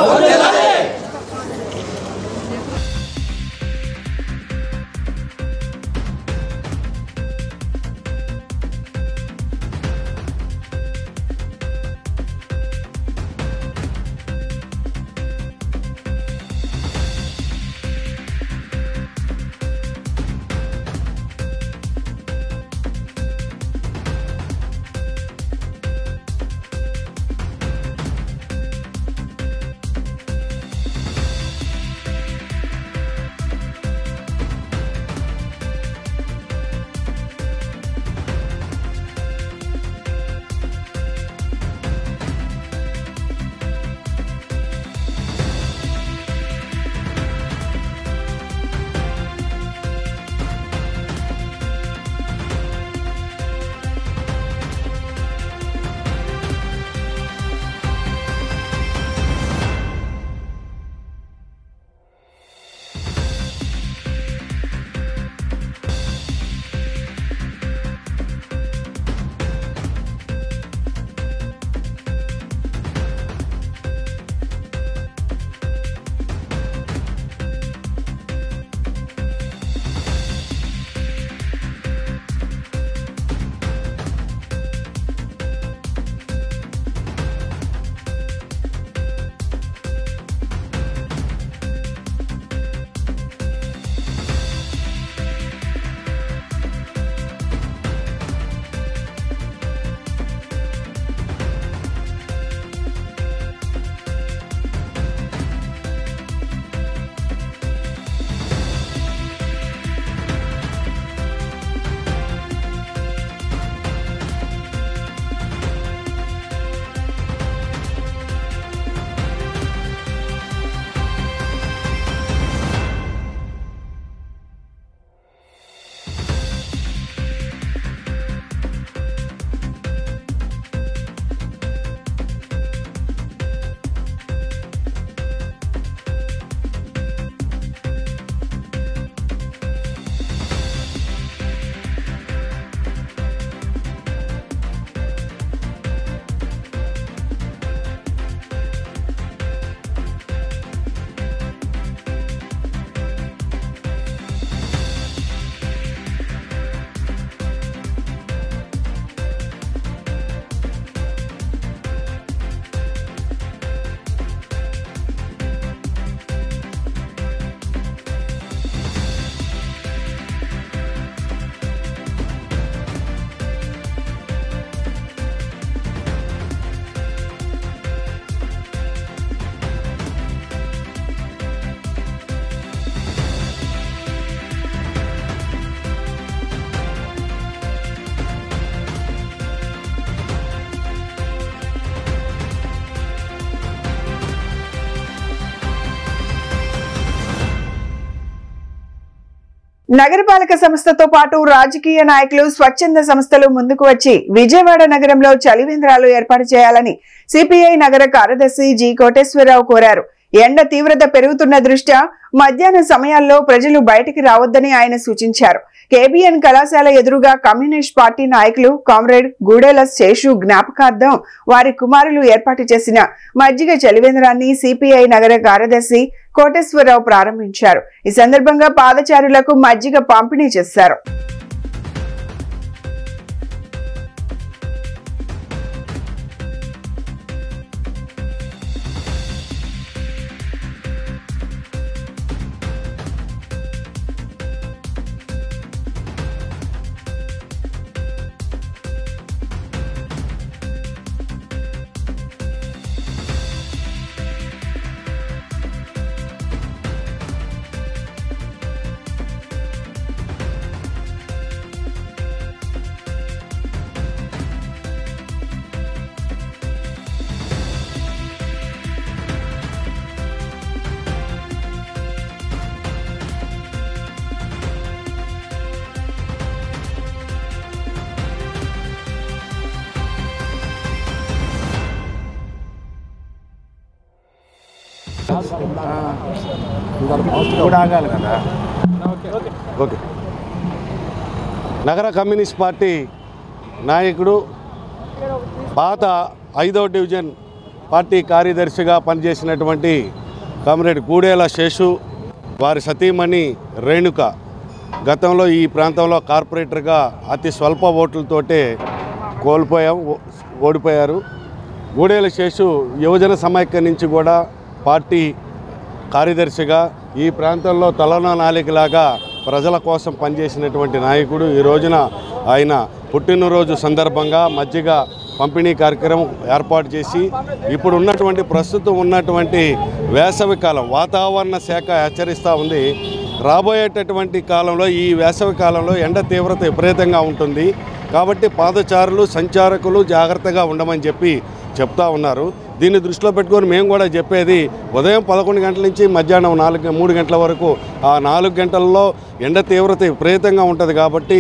నగరపాలక సంస్థతో పాటు రాజకీయ నాయకులు స్వచ్ఛంద సంస్థలు ముందుకు వచ్చి విజయవాడ నగరంలో చలివేంద్రాలు ఏర్పాటు చేయాలని సిపిఐ నగర కార్యదర్శి జి కోటేశ్వరరావు కోరారు. ఎండ తీవ్రత పెరుగుతున్న దృష్ట్యా మధ్యాహ్న సమయాల్లో ప్రజలు బయటికి రావద్దని ఆయన సూచించారు. కేబిఎన్ కళాశాల ఎదురుగా కమ్యూనిస్ట్ పార్టీ నాయకులు కామ్రేడ్ గూడెల శేషు జ్ఞాపకార్థం వారి కుమారులు ఏర్పాటు చేసిన మజ్జిగ చలివేంద్రాన్ని సిపిఐ నగర కార్యదర్శి కోటేశ్వరరావు ప్రారంభించారు. ఈ సందర్భంగా పాదచారులకు మజ్జిగ పంపిణీ చేశారు. ఓకే. నగర కమ్యూనిస్ట్ పార్టీ నాయకుడు, పాత 5వ డివిజన్ పార్టీ కార్యదర్శిగా పనిచేసినటువంటి కామ్రేడ్ గూడేల శేషు, వారి సతీమణి రేణుక గతంలో ఈ ప్రాంతంలో కార్పొరేటర్గా అతి స్వల్ప ఓట్లతోటే ఓడిపోయారు. గూడేల శేషు యువజన సమైక్య నుంచి కూడా పార్టీ కార్యదర్శిగా ఈ ప్రాంతంలో తలన నాలికలాగా ప్రజల కోసం పనిచేసినటువంటి నాయకుడు. ఈ రోజున ఆయన పుట్టినరోజు సందర్భంగా మజ్జిగ పంపిణీ కార్యక్రమం ఏర్పాటు చేసి ఇప్పుడు ప్రస్తుతం ఉన్నటువంటి వేసవి కాలం వాతావరణ శాఖ హెచ్చరిస్తూ ఉంది. రాబోయేటటువంటి కాలంలో ఈ వేసవి కాలంలో ఎండ తీవ్రత విపరీతంగా ఉంటుంది కాబట్టి పాదచారులు సంచారకులు జాగ్రత్తగా ఉండమని చెప్తా ఉన్నారు. దీన్ని దృష్టిలో పెట్టుకొని మేము కూడా చెప్పేది ఉదయం 11 గంటల నుంచి మధ్యాహ్నం 3 గంటల వరకు ఆ 4 గంటల్లో ఎండ తీవ్రత విపరీతంగా ఉంటుంది కాబట్టి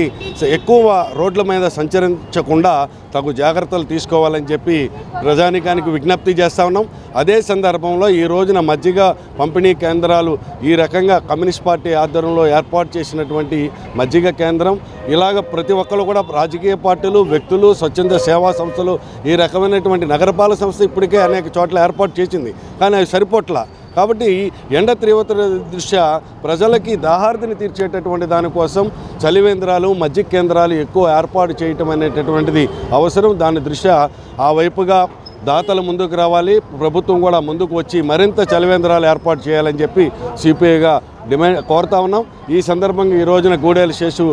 ఎక్కువ రోడ్ల మీద సంచరించకుండా తగు జాగ్రత్తలు తీసుకోవాలని ప్రజానికానికి విజ్ఞప్తి చేస్తూ ఉన్నాం. అదే సందర్భంలో ఈ రోజున మజ్జిగ పంపిణీ కేంద్రాలు ఈ రకంగా కమ్యూనిస్ట్ పార్టీ ఆధ్వర్యంలో ఏర్పాటు చేసినటువంటి మజ్జిగ కేంద్రం ఇలాగ ప్రతి ఒక్కరు కూడా రాజకీయ పార్టీలు, వ్యక్తులు, స్వచ్ఛంద సేవా సంస్థలు ఈ రకమైనటువంటి నగరపాలక సంస్థ ఇప్పటికే అనేక చోట్ల ఏర్పాటు చేసింది కానీ అవి సరిపోట్ల. కాబట్టి ఎండ తీవ్రత దృష్ట్యా ప్రజలకి దాహార్తిని తీర్చేటటువంటి దానికోసం చలివేంద్రాలు, మజ్జిగ కేంద్రాలు ఎక్కువ ఏర్పాటు చేయటం అనేటటువంటిది అవసరం. దాని దృష్ట్యా ఆ వైపుగా దాతలు ముందుకు రావాలి, ప్రభుత్వం కూడా ముందుకు వచ్చి మరింత చలివేంద్రాలు ఏర్పాటు చేయాలని సిపిఐగా కోరుతా ఉన్నాం. ఈ సందర్భంగా ఈ రోజున గూడేల శేషు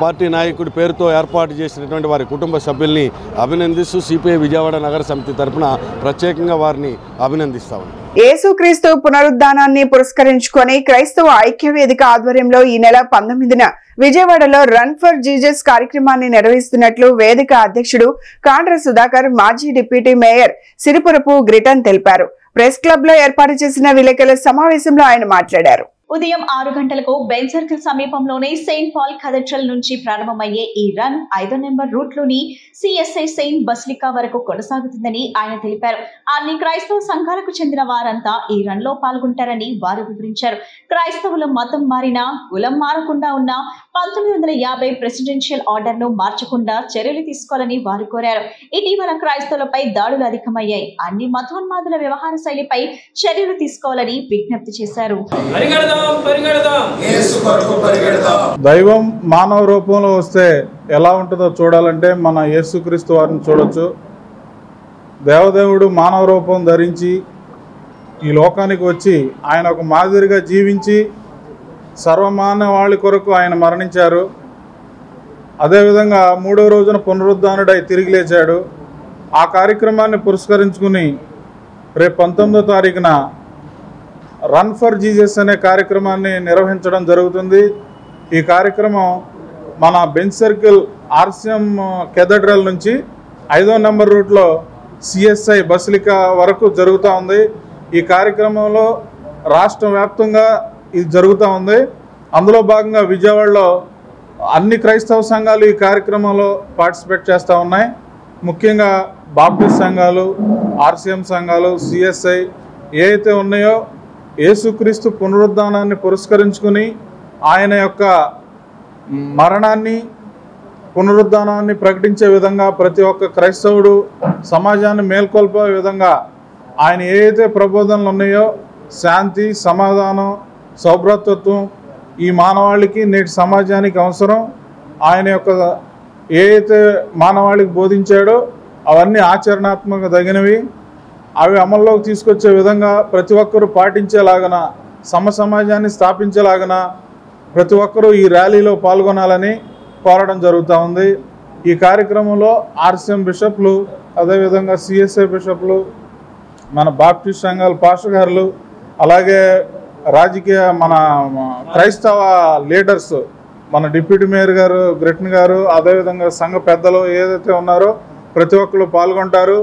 పార్టీ నాయకుడి పేరుతో ఏర్పాటు చేసినటువంటి వారి కుటుంబ సభ్యుల్ని అభినందిస్తూ సిపిఐ విజయవాడ నగర సమితి తరఫున ప్రత్యేకంగా వారిని అభినందిస్తా ఉన్నాం. యేసుక్రీస్తు పునరుద్ధానాన్ని పురస్కరించుకొని క్రైస్తవ ఐక్య వేదిక ఆధ్వర్యంలో ఈ నెల 19న విజయవాడలో రన్ ఫర్ జీసస్ కార్యక్రమాన్ని నిర్వహిస్తున్నట్లు వేదిక అధ్యక్షుడు కాండ్ర సుధాకర్, మాజీ డిప్యూటీ మేయర్ సిరిపురపు గ్రిటన్ తెలిపారు. ప్రెస్ క్లబ్ లో ఏర్పాటు చేసిన విలేకరుల సమావేశంలో ఆయన మాట్లాడారు. ఉదయం 6 గంటలకు బెన్ సర్కిల్ సమీపంలోని సెయింట్ పాల్ కథడ్రల్ నుంచి ప్రారంభమయ్యే ఈ రన్ 5వ నెంబర్ రూట్ లోని సిఎస్ఐ సెయింట్ బసిలికా వరకు కొనసాగుతుందని ఆయన తెలిపారు. అన్ని క్రైస్తవ సంఘాలకు చెందిన వారంతా ఈ రన్ లో పాల్గొంటారని వారు వివరించారు. క్రైస్తవుల మతం మారినా కులం మారకుండా ఉన్న 1950 ప్రెసిడెన్షియల్ ఆర్డర్ ను మార్చకుండా చర్యలు తీసుకోవాలని వారు కోరారు. ఇటీవల క్రైస్తవులపై దాడులు అధికమయ్యాయి. అన్ని మతోన్మాదుల వ్యవహార శైలిపై చర్యలు తీసుకోవాలని విజ్ఞప్తి చేశారు. దైవం మానవ రూపంలో వస్తే ఎలా ఉంటుందో చూడాలంటే మన యేసుక్రీస్తు వారిని చూడొచ్చు. దేవదేవుడు మానవ రూపం ధరించి ఈ లోకానికి వచ్చి ఆయన ఒక మాదిరిగా జీవించి సర్వమానవాళి కొరకు ఆయన మరణించారు. అదేవిధంగా 3వ రోజున పునరుద్ధానుడై తిరిగి లేచాడు. ఆ కార్యక్రమాన్ని పురస్కరించుకుని రేపు 19వ తారీఖున రన్ ఫర్ జీసస్ అనే కార్యక్రమాన్ని నిర్వహించడం జరుగుతుంది. ఈ కార్యక్రమం మన బెన్ సర్కిల్ ఆర్సిఎం కేథడ్రల్ నుంచి 5వ నెంబర్ రూట్లో సిఎస్ఐ బసిలికా వరకు జరుగుతూ ఉంది. ఈ కార్యక్రమంలో రాష్ట్ర వ్యాప్తంగా ఇది జరుగుతూ ఉంది. అందులో భాగంగా విజయవాడలో అన్ని క్రైస్తవ సంఘాలు ఈ కార్యక్రమంలో పార్టిసిపేట్ చేస్తూ ఉన్నాయి. ముఖ్యంగా బాప్టిస్ట్ సంఘాలు, ఆర్సీఎం సంఘాలు, సిఎస్ఐ ఏవైతే ఉన్నాయో యేసుక్రీస్తు పునరుద్ధానాన్ని పురస్కరించుకుని ఆయన యొక్క మరణాన్ని పునరుద్ధానాన్ని ప్రకటించే విధంగా ప్రతి ఒక్క క్రైస్తవుడు సమాజాన్ని మేల్కొల్పే విధంగా ఆయన ఏవైతే ప్రబోధనలు ఉన్నాయో శాంతి, సమాధానం, సౌభ్రాతృత్వం ఈ మానవాళికి నేటి సమాజానికి అవసరం. ఆయన యొక్క ఏవైతే మానవాళికి బోధించాడో అవన్నీ ఆచరణాత్మక తగినవి. అవి అమల్లోకి తీసుకొచ్చే విధంగా ప్రతి ఒక్కరూ పాటించేలాగన సమాజాన్ని స్థాపించేలాగన ప్రతి ఒక్కరూ ఈ ర్యాలీలో పాల్గొనాలని కోరడం జరుగుతూ ఉంది. ఈ కార్యక్రమంలో ఆర్సీఎం బిషప్లు, అదేవిధంగా సిఎస్ఐ బిషప్లు, మన బాప్టిస్ట్ సంఘాల పాస్టర్ గారులు, అలాగే రాజకీయ మన క్రైస్తవ లీడర్స్, మన డిప్యూటీ మేయర్ గారు గ్రెట్న్ గారు, అదేవిధంగా సంఘ పెద్దలు ఏదైతే ఉన్నారో ప్రతి ఒక్కరు పాల్గొంటారు.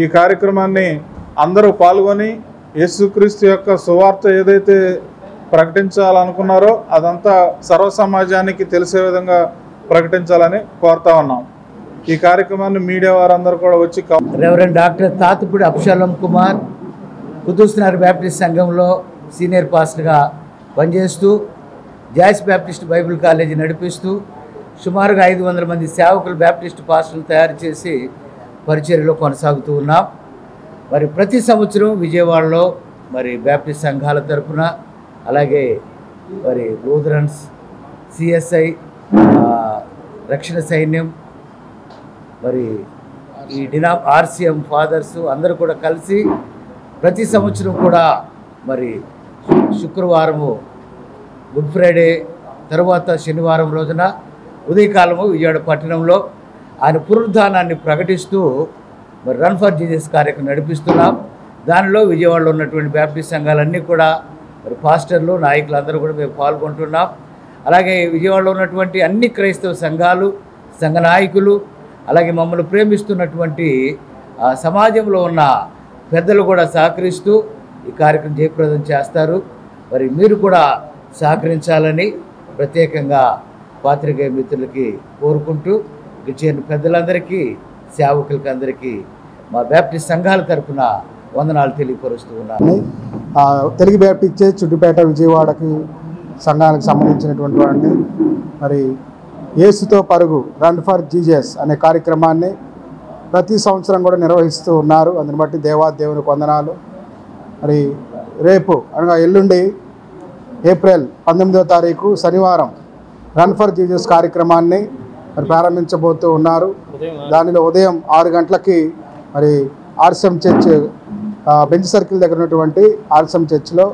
ఈ కార్యక్రమాన్ని అందరూ పాల్గొని యేసుక్రీస్తు యొక్క సువార్త ఏదైతే ప్రకటించాలనుకున్నారో అదంతా సర్వ సమాజానికి తెలిసే విధంగా ప్రకటించాలని కోరుతా ఉన్నాం. ఈ కార్యక్రమాన్ని మీడియా వారందరూ కూడా వచ్చి రెవరెండ్ డాక్టర్ తాతుపూడి అబ్షాలం కుమార్ కుతుస్నగర్ బ్యాప్టిస్ట్ సంఘంలో సీనియర్ పాస్టర్గా పనిచేస్తూ జాయిస్ బ్యాప్టిస్ట్ బైబిల్ కాలేజీ నడిపిస్తూ సుమారుగా 500 మంది సేవకులు బ్యాప్టిస్ట్ పాస్టర్లు తయారు చేసి పరిచర్యలో కొనసాగుతూ ఉన్నాం. మరి ప్రతి సంవత్సరం విజయవాడలో మరి బ్యాప్టిస్ట్ సంఘాల తరఫున, అలాగే మరి లూథరన్స్, సిఎస్ఐ, రక్షణ సైన్యం, మరి ఈ ఆర్సీఎం ఫాదర్స్ అందరూ కూడా కలిసి ప్రతి సంవత్సరం కూడా మరి శుక్రవారము గుడ్ ఫ్రైడే తర్వాత శనివారం రోజున ఉదయకాలము విజయవాడ పట్టణంలో ఆయన పునరుద్ధానాన్ని ప్రకటిస్తూ మరి రన్ ఫర్ జీసస్ కార్యక్రమం నడిపిస్తున్నాం. దానిలో విజయవాడలో ఉన్నటువంటి బ్యాప్టిస్ట్ సంఘాలన్నీ కూడా మరి పాస్టర్లు, నాయకులు అందరూ కూడా మేము పాల్గొంటున్నాం. అలాగే విజయవాడలో ఉన్నటువంటి అన్ని క్రైస్తవ సంఘాలు, సంఘ నాయకులు, అలాగే మమ్మల్ని ప్రేమిస్తున్నటువంటి సమాజంలో ఉన్న పెద్దలు కూడా సహకరిస్తూ ఈ కార్యక్రమం జయప్రదం చేస్తారు. మరి మీరు కూడా సహకరించాలని ప్రత్యేకంగా పాత్రికేయ మిత్రులకి కోరుకుంటూ చేరిన పెద్దలందరికీ, సేవకులకి అందరికీ మా బ్యాప్టిస్ట్ సంఘాల తరఫున వందనాలు తెలియపరుస్తూ ఉన్నాను. తెలుగు బ్యాప్టిస్ట్ చర్చ్ చుట్టుపేట విజయవాడకి సంఘానికి సంబంధించినటువంటి వాడిని మరి యేసుతో పరుగు రన్ ఫర్ జీసస్ అనే కార్యక్రమాన్ని ప్రతి సంవత్సరం కూడా నిర్వహిస్తూ ఉన్నారు. అందుని బట్టి దేవునికి వందనాలు. మరి రేపు అనగా ఎల్లుండి ఏప్రిల్ 19వ తారీఖు శనివారం రన్ ఫర్ జీసస్ కార్యక్రమాన్ని మరి ప్రారంభించబోతూ ఉన్నారు. దానిలో ఉదయం 6 గంటలకి మరి ఆర్సీఎం చర్చ్ బెంచ్ సర్కిల్ దగ్గర ఉన్నటువంటి ఆర్సీఎం చర్చ్లో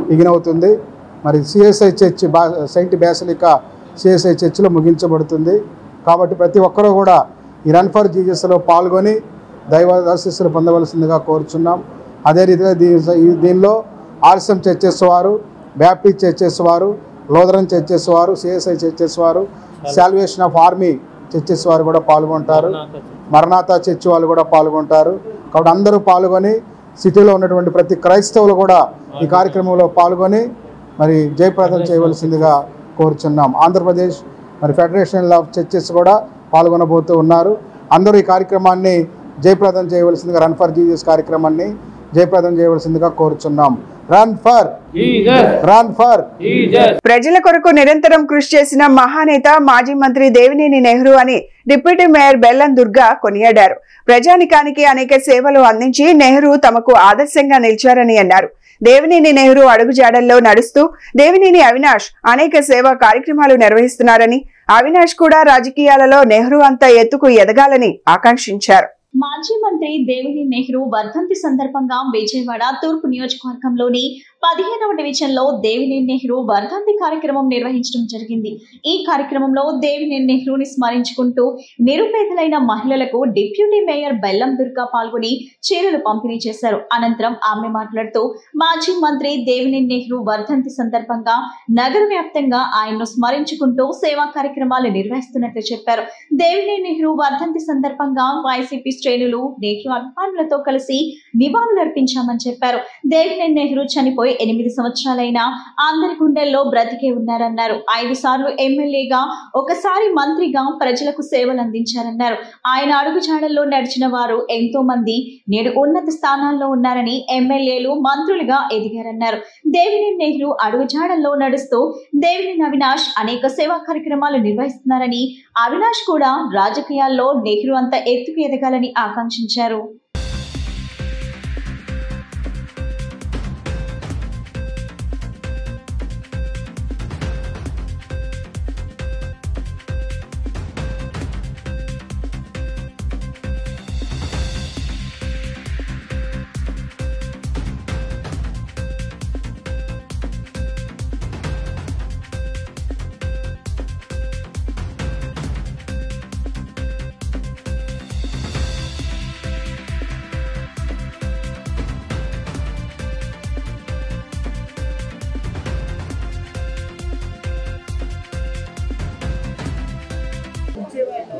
బిగిన్ అవుతుంది. మరి సిఎస్ఐ చర్చ్ సెయింట్ బేసిలికా సిఎస్ఐ చర్చ్లో ముగించబడుతుంది. కాబట్టి ప్రతి ఒక్కరూ కూడా ఈ రన్ ఫర్ జీసస్లో పాల్గొని దైవ ఆశీస్సులు పొందవలసిందిగా కోరుచున్నాం. అదే రీతిగా దీనిలో ఆర్సీఎం చర్చెస్ వారు, బ్యాప్టిస్ట్ చర్చెస్ వారు, లూథరన్ చర్చెస్ వారు, సిఎస్ఐ చర్చెస్ వారు, సాల్వేషన్ ఆఫ్ ఆర్మీ చర్చెస్ వారు కూడా పాల్గొంటారు. మరణాత చర్చ్ వాళ్ళు కూడా పాల్గొంటారు. కాబట్టి అందరూ పాల్గొని సిటీలో ఉన్నటువంటి ప్రతి క్రైస్తవులు కూడా ఈ కార్యక్రమంలో పాల్గొని మరి జయప్రదం చేయవలసిందిగా కోరుచున్నాం. ఆంధ్రప్రదేశ్ మరి ఫెడరేషన్ ఆఫ్ చర్చెస్ కూడా పాల్గొనబోతూ ఉన్నారు. అందరూ ఈ కార్యక్రమాన్ని జయప్రదం చేయవలసిందిగా, రన్ ఫర్ జీసస్ కార్యక్రమాన్ని జయప్రదం చేయవలసిందిగా కోరుచున్నాం. Run for Jesus. ప్రజల కొరకు నిరంతరం కృషి చేసిన మహానేత మాజీ మంత్రి దేవినేని నెహ్రూ అని డిప్యూటీ మేయర్ బెల్లం దుర్గా కొనియాడారు. ప్రజానికానికి అనేక సేవలు అందించి నెహ్రూ తమకు ఆదర్శంగా నిలిచారని అన్నారు. దేవినేని నెహ్రూ అడుగుజాడల్లో నడుస్తూ దేవినేని అవినాష్ అనేక సేవా కార్యక్రమాలు నిర్వహిస్తున్నారని, అవినాష్ కూడా రాజకీయాలలో నెహ్రూ అంత ఎత్తుకు ఎదగాలని ఆకాంక్షించారు. మాజీ మంత్రి దేవినేని నెహ్రూ వర్ధంతి సందర్భంగా విజయవాడ తూర్పు నియోజకవర్గంలోని 15వ డివిజన్లో దేవినేని నెహ్రూ వర్ధంతి కార్యక్రమం నిర్వహించడం జరిగింది. ఈ కార్యక్రమంలో దేవినేని నెహ్రూని స్మరించుకుంటూ నిరుపేదలైన మహిళలకు డిప్యూటీ మేయర్ బెల్లం దుర్గా పాల్గొని చీరలు పంపిణీ చేశారు. అనంతరం ఆమె మాట్లాడుతూ మాజీ మంత్రి దేవినేని నెహ్రూ వర్ధంతి సందర్భంగా నగర వ్యాప్తంగా ఆయన్ను స్మరించుకుంటూ సేవా కార్యక్రమాలు నిర్వహిస్తున్నట్లు చెప్పారు. దేవినేని నెహ్రూ వర్ధంతి సందర్భంగా వైసీపీ శ్రేణులు నెహ్రూ అభిమానులతో కలిసి నివాళులర్పించామని చెప్పారు. దేవినేని నెహ్రూ చనిపోయి 8 సంవత్సరాలైనా అందరి గుండెల్లో బ్రతికే ఉన్నారన్నారు. 5 సార్లు ఎమ్మెల్యేగా, ఒకసారి మంత్రిగా ప్రజలకు సేవలు అందించారన్నారు. ఆయన అడుగుజాడల్లో నడిచిన వారు ఎంతో మంది నేడు ఉన్నత స్థానాల్లో ఉన్నారని, ఎమ్మెల్యేలు మంత్రులుగా ఎదిగారన్నారు. దేవినేని నెహ్రూ అడుగుజాడల్లో నడుస్తూ దేవినేని అవినాష్ అనేక సేవా కార్యక్రమాలు నిర్వహిస్తున్నారని, అవినాష్ కూడా రాజకీయాల్లో నెహ్రూ అంత ఎత్తుకు ఎదగాలని ఆకాంక్షించారు.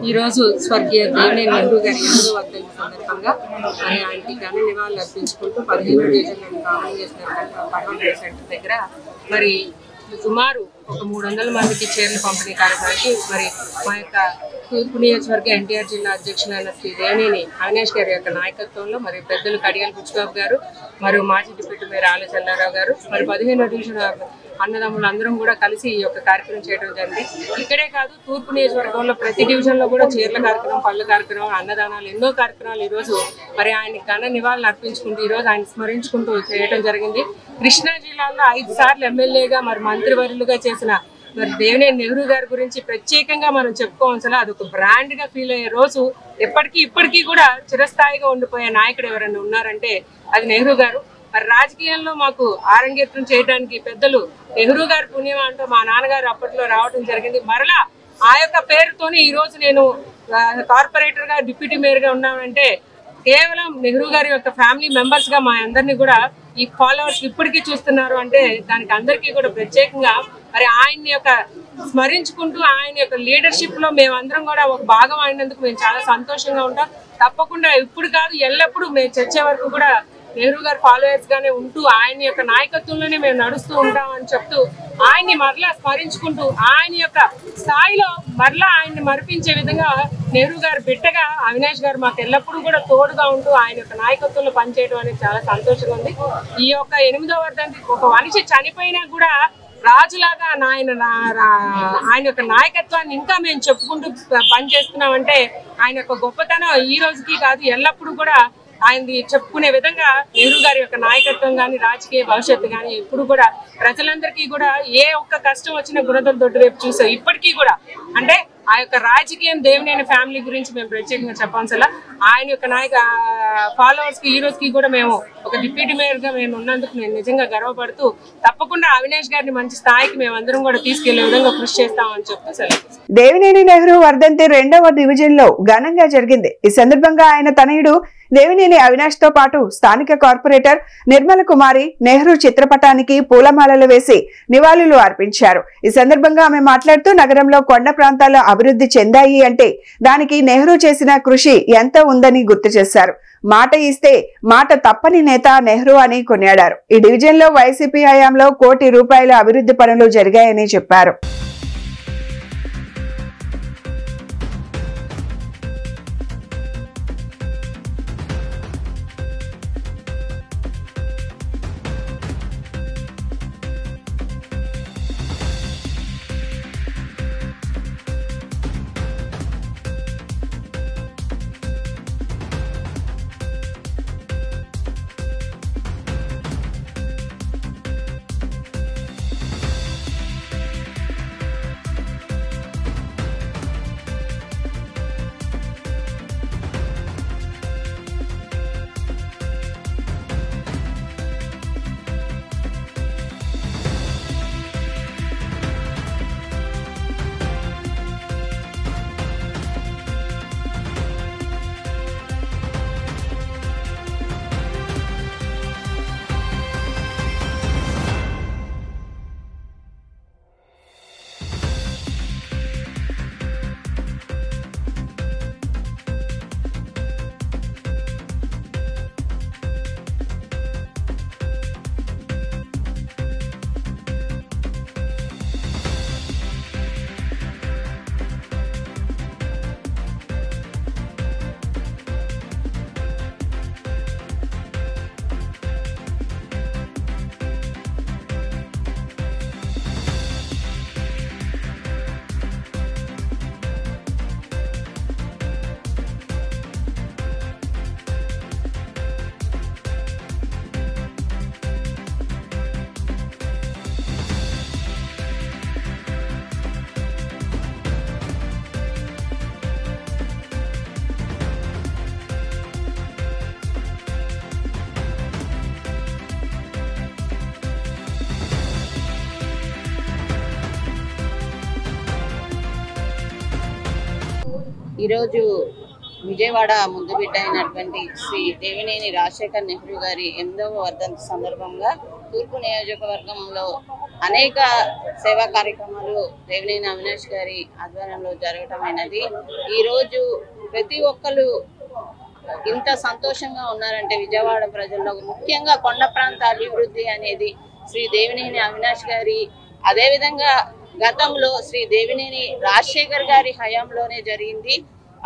ఈరోజు స్వర్గీయ దేవినేని నెహ్రూ గారి 8వ వర్ధంతి సందర్భంగా ఆయనకి ఘన నివాళులు అర్పించుకుంటూ 15వ డివిజన్లోని కామన్ సెంటర్ దగ్గర మరి సుమారు ఒక 300 మందికి చీరలు పంపిణీ కార్యక్రమానికి మరి మా యొక్క తూర్పు నియోజకవర్గ ఎన్టీఆర్ జిల్లా అధ్యక్షులైన శ్రీ దేవినేని అవినాష్ గారి యొక్క నాయకత్వంలో మరి పెద్దలు కడియాల బుచ్చిబాబు గారు, మరియు మాజీ డిప్యూటీ మేయర్ ఆల చల్లారావు గారు, మరి 15వ డివిజన్ అన్నదమ్ములు అందరం కూడా కలిసి ఈ యొక్క కార్యక్రమం చేయడం జరిగింది. ఇక్కడే కాదు, తూర్పు నియోజకవర్గంలో ప్రతి డివిజన్లో కూడా చీరల కార్యక్రమం, పళ్ళ కార్యక్రమం, అన్నదానాలు, ఎన్నో కార్యక్రమాలు ఈరోజు మరి ఆయన ఘన నివాళులు అర్పించుకుంటూ ఈరోజు ఆయన స్మరించుకుంటూ చేయడం జరిగింది. కృష్ణా జిల్లాలో 5 సార్లు ఎమ్మెల్యేగా మరి మంత్రివర్యులుగా చేసిన మరి దేవినేని నెహ్రూ గారి గురించి ప్రత్యేకంగా మనం చెప్పుకోవాల్సిన అదొక బ్రాండ్ గా ఫీల్ అయ్యే రోజు ఇప్పటికీ కూడా చిరస్థాయిగా ఉండిపోయే నాయకుడు ఎవరైనా ఉన్నారంటే అది నెహ్రూ గారు. మరి రాజకీయాల్లో మాకు ఆరంగేట్రం చేయడానికి పెద్దలు నెహ్రూ గారి పుణ్యం అంటూ మా నాన్నగారు అప్పట్లో రావడం జరిగింది. మరలా ఆ యొక్క పేరుతోనే ఈ రోజు నేను కార్పొరేటర్ గా, డిప్యూటీ మేయర్ గా ఉన్నానంటే కేవలం నెహ్రూ గారి యొక్క ఫ్యామిలీ మెంబర్స్ గా మా అందరినీ కూడా ఈ ఫాలోవర్స్ ఇప్పటికీ చూస్తున్నారు అంటే దానికి అందరికీ కూడా ప్రత్యేకంగా మరి ఆయన్ని యొక్క స్మరించుకుంటూ ఆయన యొక్క లీడర్షిప్ లో మేమందరం కూడా ఒక భాగం అయినందుకు మేము చాలా సంతోషంగా ఉంటాం. తప్పకుండా ఇప్పుడు కాదు, ఎల్లప్పుడూ మేము చచ్చే వరకు కూడా నెహ్రూ గారు ఫాలోవర్స్ గానే ఉంటూ ఆయన యొక్క నాయకత్వంలోనే మేము నడుస్తూ ఉంటామని చెప్తూ ఆయన్ని మరలా స్మరించుకుంటూ ఆయన యొక్క స్థాయిలో మరలా ఆయన్ని మరిపించే విధంగా నెహ్రూ గారు బిడ్డగా అవినాష్ గారు మాకు ఎల్లప్పుడూ కూడా తోడుగా ఉంటూ ఆయన యొక్క నాయకత్వంలో పనిచేయడం అనేది చాలా సంతోషంగా ఉంది. ఈ యొక్క 8వ వర్ధంతి ఒక మనిషి చనిపోయినా కూడా రాజులాగా ఆయన యొక్క నాయకత్వాన్ని ఇంకా మేము చెప్పుకుంటూ పనిచేస్తున్నామంటే ఆయన యొక్క గొప్పతనం ఈ రోజుకి కాదు, ఎల్లప్పుడూ కూడా ఆయనది చెప్పుకునే విధంగా నెహ్రూ గారి యొక్క నాయకత్వం కానీ, రాజకీయ భవిష్యత్తు కానీ ఎప్పుడు కూడా ప్రజలందరికీ కూడా ఏ ఒక్క కష్టం వచ్చినా గుణదల దొడ్డు వైపు చూసాం. ఇప్పటికీ కూడా అంటే ఆ యొక్క రాజకీయం దేవినేని ఫ్యామిలీ గురించి మేము ప్రత్యేకంగా చెప్పాల్సిన ఆయన యొక్క ఫాలోవర్స్ కి ఈ రోజుకి కూడా మేము ఒక డిప్యూటీ మేయర్ గా మేము ఉన్నందుకు నేను నిజంగా గర్వపడుతూ తప్పకుండా అవినాష్ గారిని మంచి స్థాయికి మేము అందరం కూడా తీసుకెళ్లే విధంగా కృషి చేస్తామని చెప్తూ సెలవు. దేవినేని నెహ్రూ వర్ధంతి 2వ డివిజన్ లో ఘనంగా జరిగింది. ఈ సందర్భంగా ఆయన తనయుడు దేవినేని అవినాష్ తో పాటు స్థానిక కార్పొరేటర్ నిర్మల కుమారి నెహ్రూ చిత్రపటానికి పూలమాలలు వేసి నివాళులు అర్పించారు. ఈ సందర్భంగా ఆమె మాట్లాడుతూ నగరంలో కొండ ప్రాంతాలు అభివృద్ధి చెందాయి అంటే దానికి నెహ్రూ చేసిన కృషి ఎంతో ఉందని గుర్తు చేశారు. మాట ఇస్తే మాట తప్పని నేత నెహ్రూ అని కొనియాడారు. ఈ డివిజన్ లో వైసీపీ హయాంలో ₹1 కోటి అభివృద్ధి పనులు జరిగాయని చెప్పారు. ఈరోజు విజయవాడ ముద్దుబిడ్డ అయినటువంటి శ్రీ దేవినేని రాజశేఖర్ నెహ్రూ గారి 8వ వర్ధంతి సందర్భంగా తూర్పు నియోజకవర్గంలో అనేక సేవా కార్యక్రమాలు దేవినేని అవినాష్ గారి ఆధ్వర్యంలో జరగటమైనది. ఈరోజు ప్రతి ఒక్కరు ఇంత సంతోషంగా ఉన్నారంటే విజయవాడ ప్రజల్లో ముఖ్యంగా కొండ ప్రాంత అభివృద్ధి అనేది శ్రీ దేవినేని అవినాష్ గారి, అదేవిధంగా గతంలో శ్రీ దేవినేని రాజశేఖర్ గారి హయాంలోనే జరిగింది.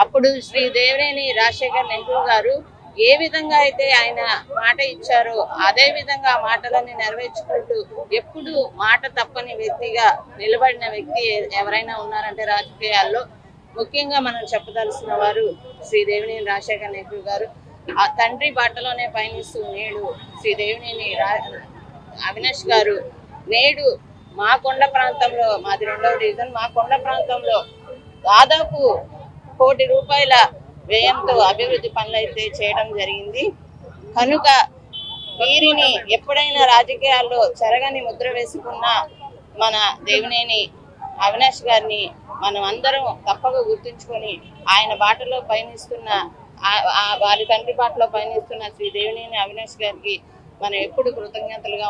అప్పుడు శ్రీ దేవినేని రాజశేఖర్ నెహ్రూ గారు ఏ విధంగా అయితే ఆయన మాట ఇచ్చారో అదే విధంగా మాటలన్నీ నెరవేర్చుకుంటూ ఎప్పుడు మాట తప్పని వ్యక్తిగా నిలబడిన వ్యక్తి ఎవరైనా ఉన్నారంటే రాజకీయాల్లో ముఖ్యంగా మనం చెప్పదలసిన వారు శ్రీ దేవినేని రాజశేఖర్ నెహ్రూ గారు. ఆ తండ్రి బాటలోనే పయనిస్తూ నేడు శ్రీ దేవినేని అవినాష్ గారు నేడు మా కొండ ప్రాంతంలో, మాది 2వ డివిజన్, మా కొండ ప్రాంతంలో దాదాపు 1 కోటి రూపాయల వ్యయంతో అభివృద్ధి పనులు అయితే చేయడం జరిగింది. కనుక వీరిని ఎప్పుడైనా రాజకీయాల్లో చెరగని ముద్ర వేసుకున్న మన దేవినేని అవినాష్ గారిని మనం అందరం తప్పక గుర్తుంచుకొని ఆయన బాటలో పయనిస్తున్న, వారి తండ్రి బాటలో పయనిస్తున్న శ్రీ దేవినేని అవినాష్ గారికి మనం ఎప్పుడు కృతజ్ఞతలుగా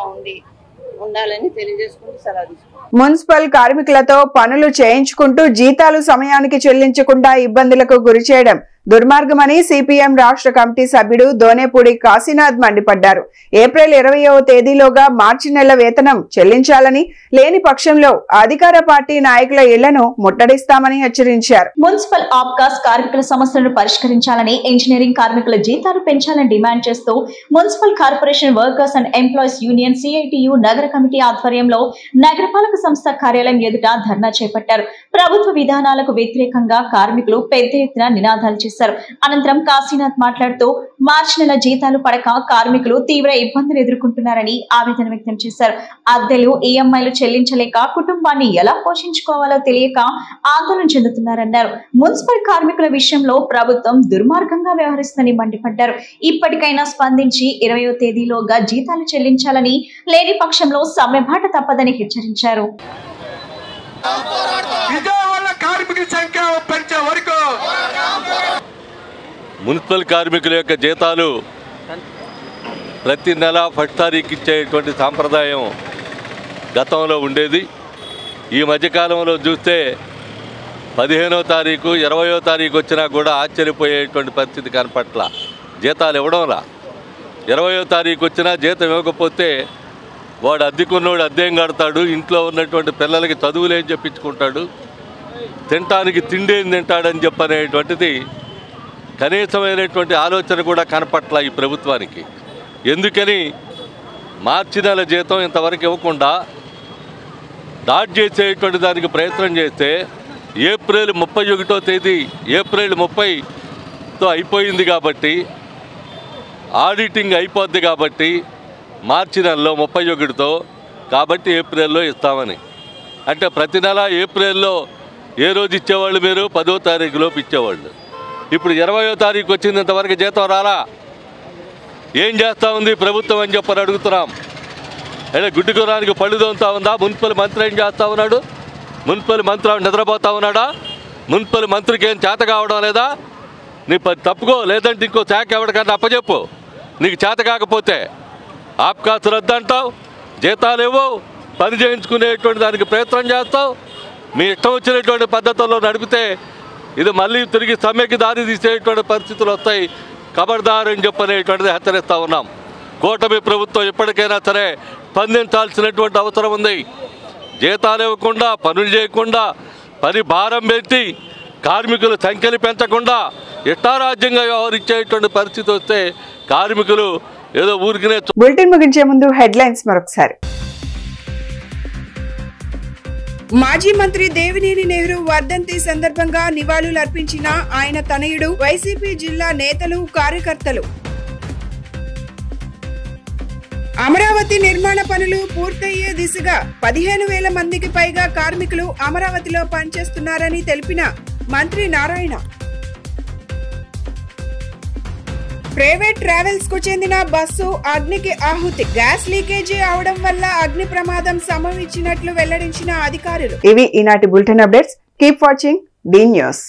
ఉండాలని తెలియజేసుకుంటూ సెలవు తీసుకుంటాం. మున్సిపల్ కార్మికులతో పనులు చేయించుకుంటూ జీతాలు సమయానికి చెల్లించకుండా ఇబ్బందులకు గురి చేయడం దుర్మార్గమని సిపిఎం రాష్ట్ర కమిటీ సభ్యుడు దోనేపూడి కాశీనాథ్ మండిపడ్డారు. ఏప్రిల్ 20వ తేదీలోగా మార్చి నెల వేతనం చెల్లించాలని, లేని పక్షంలో అధికార పార్టీ నాయకుల ఇళ్లను ముట్టడిస్తామని హెచ్చరించారు. మున్సిపల్ ఆబ్కాస్ కార్మికుల సమస్యలను పరిష్కరించాలని, ఇంజనీరింగ్ కార్మికుల జీతాలు పెంచాలని డిమాండ్ చేస్తూ municipal corporation workers and employees union CITU నగర కమిటీ ఆధ్వర్యంలో నగరపాలక సంస్థ కార్యాలయం ఎదుట ధర్నా చేపట్టారు. ప్రభుత్వ విధానాలకు వ్యతిరేకంగా కార్మికులు పెద్ద ఎత్తున నినాదాలు చేశారు. అనంతరం కాశీనాథ్ మాట్లాడుతూ మార్చి నెల జీతాలు పడక కార్మికులు తీవ్ర ఇబ్బందులు ఎదుర్కొంటున్నారని ఆవేదన వ్యక్తం చేశారు. అద్దెలు, ఈఎంఐలు చెల్లించలేక కుటుంబాన్ని ఎలా పోషించుకోవాలో తెలియక ఆందోళన చెందుతున్నారన్నారు. మున్సిపల్ కార్మికుల విషయంలో ప్రభుత్వం దుర్మార్గంగా వ్యవహరిస్తుందని మండిపడ్డారు. ఇప్పటికైనా స్పందించి 20వ తేదీలోగా జీతాలు చెల్లించాలని, లేని పక్షంలో సమ్మెబాట తప్పదని హెచ్చరించారు. మున్సిపల్ కార్మికుల యొక్క జీతాలు ప్రతి నెల 1వ తారీఖు ఇచ్చేటువంటి సాంప్రదాయం గతంలో ఉండేది. ఈ మధ్యకాలంలో చూస్తే 15వ తారీఖు 20వ తారీఖు వచ్చినా కూడా ఆశ్చర్యపోయేటువంటి పరిస్థితి కనపట్ల. జీతాలు ఇవ్వడంలా 20వ తారీఖు వచ్చినా జీతం ఇవ్వకపోతే వాడు అద్దెకున్నోడు అద్దెం కడతాడు, ఇంట్లో ఉన్నటువంటి పిల్లలకి చదువులేం చెప్పించుకుంటాడు, తినటానికి తిండి ఏం తింటాడని చెప్పనేటువంటిది కనీసమైనటువంటి ఆలోచన కూడా కనపట్ల ఈ ప్రభుత్వానికి. ఎందుకని మార్చి నెల జీతం ఇంతవరకు ఇవ్వకుండా డాట్ చేసేటువంటి దానికి ప్రయత్నం చేస్తే ఏప్రిల్ 31వ తేదీ, ఏప్రిల్ 30తో అయిపోయింది కాబట్టి, ఆడిటింగ్ అయిపోద్ది కాబట్టి మార్చి నెలలో 31తో కాబట్టి ఏప్రిల్లో ఇస్తామని. అంటే ప్రతి నెల ఏప్రిల్లో ఏ రోజు ఇచ్చేవాళ్ళు మీరు? 10వ తారీఖులోపు ఇచ్చేవాళ్ళు. ఇప్పుడు 20వ తారీఖు వచ్చింది, ఇంతవరకు జీతం రాలా. ఏం చేస్తూ ఉంది ప్రభుత్వం అని చెప్పని అడుగుతున్నాం. అంటే గుడ్డుకోరానికి పళ్ళు తోముతా ఉందా? మున్సిపల్ మంత్రి ఏం చేస్తూ ఉన్నాడు? మున్సిపల్ మంత్రి నిద్రపోతూ ఉన్నాడా? మున్సిపల్ మంత్రికి ఏం చేత కావడం లేదా? నీ తప్పుకో, లేదంటే ఇంకో శాఖ ఎవరికన్నా అప్పచెప్పు. నీకు చేత కాకపోతే ఆప్కాస్ రద్దు అంటావు, జీతాలు ఇవ్వవు, పని చేయించుకునేటువంటి దానికి ప్రయత్నం చేస్తావు. మీ ఇష్టం వచ్చినటువంటి పద్ధతుల్లో నడిపితే ఇది మళ్ళీ తిరిగి సమ్మెకి దారి తీసేటువంటి పరిస్థితులు వస్తాయి. ఖబర్దారు అని చెప్పనేటువంటిది హెచ్చరిస్తూ ఉన్నాం. కూటమి ప్రభుత్వం ఎప్పటికైనా సరే స్పందించాల్సినటువంటి అవసరం ఉంది. జీతాలు ఇవ్వకుండా, పనులు చేయకుండా, పని భారం పెట్టి కార్మికుల సంఖ్యలు పెంచకుండా ఇష్టారాజ్యంగా వ్యవహరించేటువంటి పరిస్థితి వస్తే కార్మికులు ఏదో ఊరికినే. బులెటిన్ ముగించే ముందు హెడ్లైన్స్ మరొకసారి. మాజీ మంత్రి దేవినేని నెహ్రూ వర్ధంతి సందర్భంగా నివాళులర్పించిన ఆయన తనయుడు, వైసీపీ జిల్లా నేతలు, కార్యకర్తలు. అమరావతి నిర్మాణ పనులు పూర్తయ్యే దిశగా 15,000 మందికి పైగా కార్మికులు అమరావతిలో పనిచేస్తున్నారని తెలిపిన మంత్రి నారాయణ. ప్రైవేట్ ట్రావెల్స్ కు చెందిన బస్సు అగ్నికి ఆహుతి. గ్యాస్ లీకేజీ అవడం వల్ల అగ్ని ప్రమాదం సంభవించినట్లు వెల్లడించిన అధికారులు. ఇవి ఈనాటి bulletin updates. Keep watching the news.